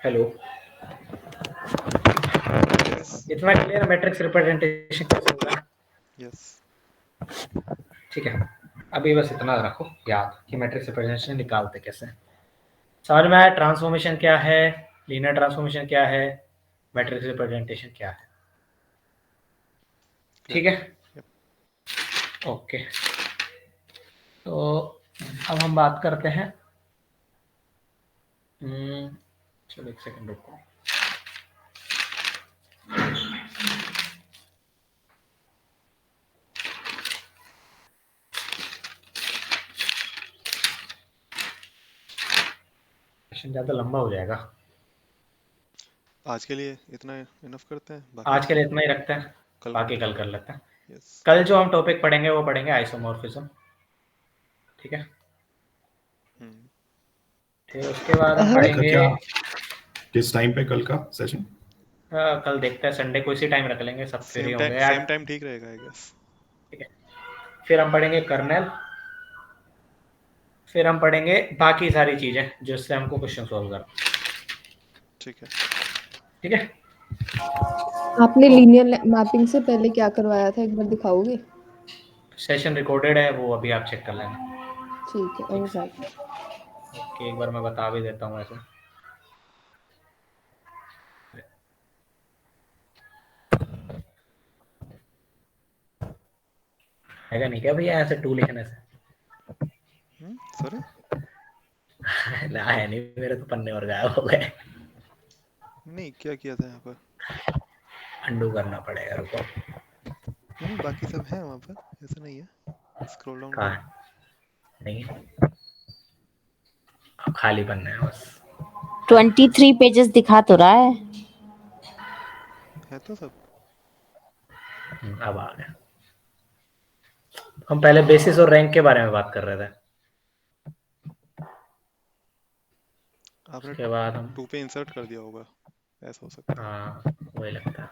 हेलो, इतना क्लियर मैट्रिक्स रिप्रेजेंटेशन कैसे होगा? यस, ठीक है, अभी बस इतना रखो याद कि मैट्रिक्स रिप्रेजेंटेशन निकालते कैसे हैं। समझ में आया ट्रांसफॉर्मेशन क्या है, लीनियर ट्रांसफॉर्मेशन क्या है, मैट्रिक्स रिप्रेजेंटेशन क्या है? ठीक है, ओके। तो अब हम बात करते हैं, चलो एक सेकंड रुको। सेशन ज़्यादा लंबा हो जाएगा, आज के लिए इतना इनफ करते हैं। आज के लिए इतना ही रखते हैं, बाकी कल कर लेते हैं। कल जो हम टॉपिक पढ़ेंगे वो पढ़ेंगे आइसोमॉर्फिज्म, ठीक है? फिर उसके बाद हम पढ़ेंगे, किस टाइम पे कल का सेशन? कल देखते हैं, संडे को इसी टाइम रख लेंगे, सब फ्री होंगे। सेम टाइम ठीक रहेगा आई गेस। ठीक है, फिर हम पढ़ेंगे कर्नेल, फिर हम पढ़ेंगे बाकी सारी चीजें जिससे हमको क्वेश्चन सॉल्व करना। ठीक है, ठीक है। आपने लीनियर मैपिंग से पहले क्या करवाया था, एक बार दिखाओगे? सेशन रिकॉर्डेड है, वो अभी आप चेक कर लेना। ठीक है, ऑलराइट। ओके, एक बार मैं बता भी देता हूँ ऐसे। हैगा नहीं क्या भैया ऐसे 2 लिखने से? सॉरी ना है नहीं, मेरे तो पन्ने और गायब हो गए। नहीं, क्या किया था यहाँ पर? अंडू करना पड़ेगा, रुको। नहीं, बाकी सब है वहाँ पर, ऐसा नहीं है। स्क्रॉल डाउन कहाँ? नहीं, अब खाली पन्ना है बस। 23 पेजेस दिखा तो रहा है तो सब। अब आ गया। हम पहले बेसिस और रैंक के बारे में बात कर रहे थे, उसके बाद हम 2 पे इंसर्ट कर दिया होगा, ऐसा हो सकता है। हाँ, वही लगता है।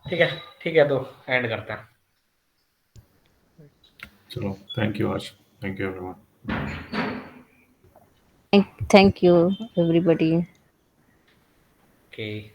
ठीक है, ठीक है, तो एंड करते हैं। चलो, थैंक यू आश, थैंक यू एवरीवन। है। Thank you everybody. Okay.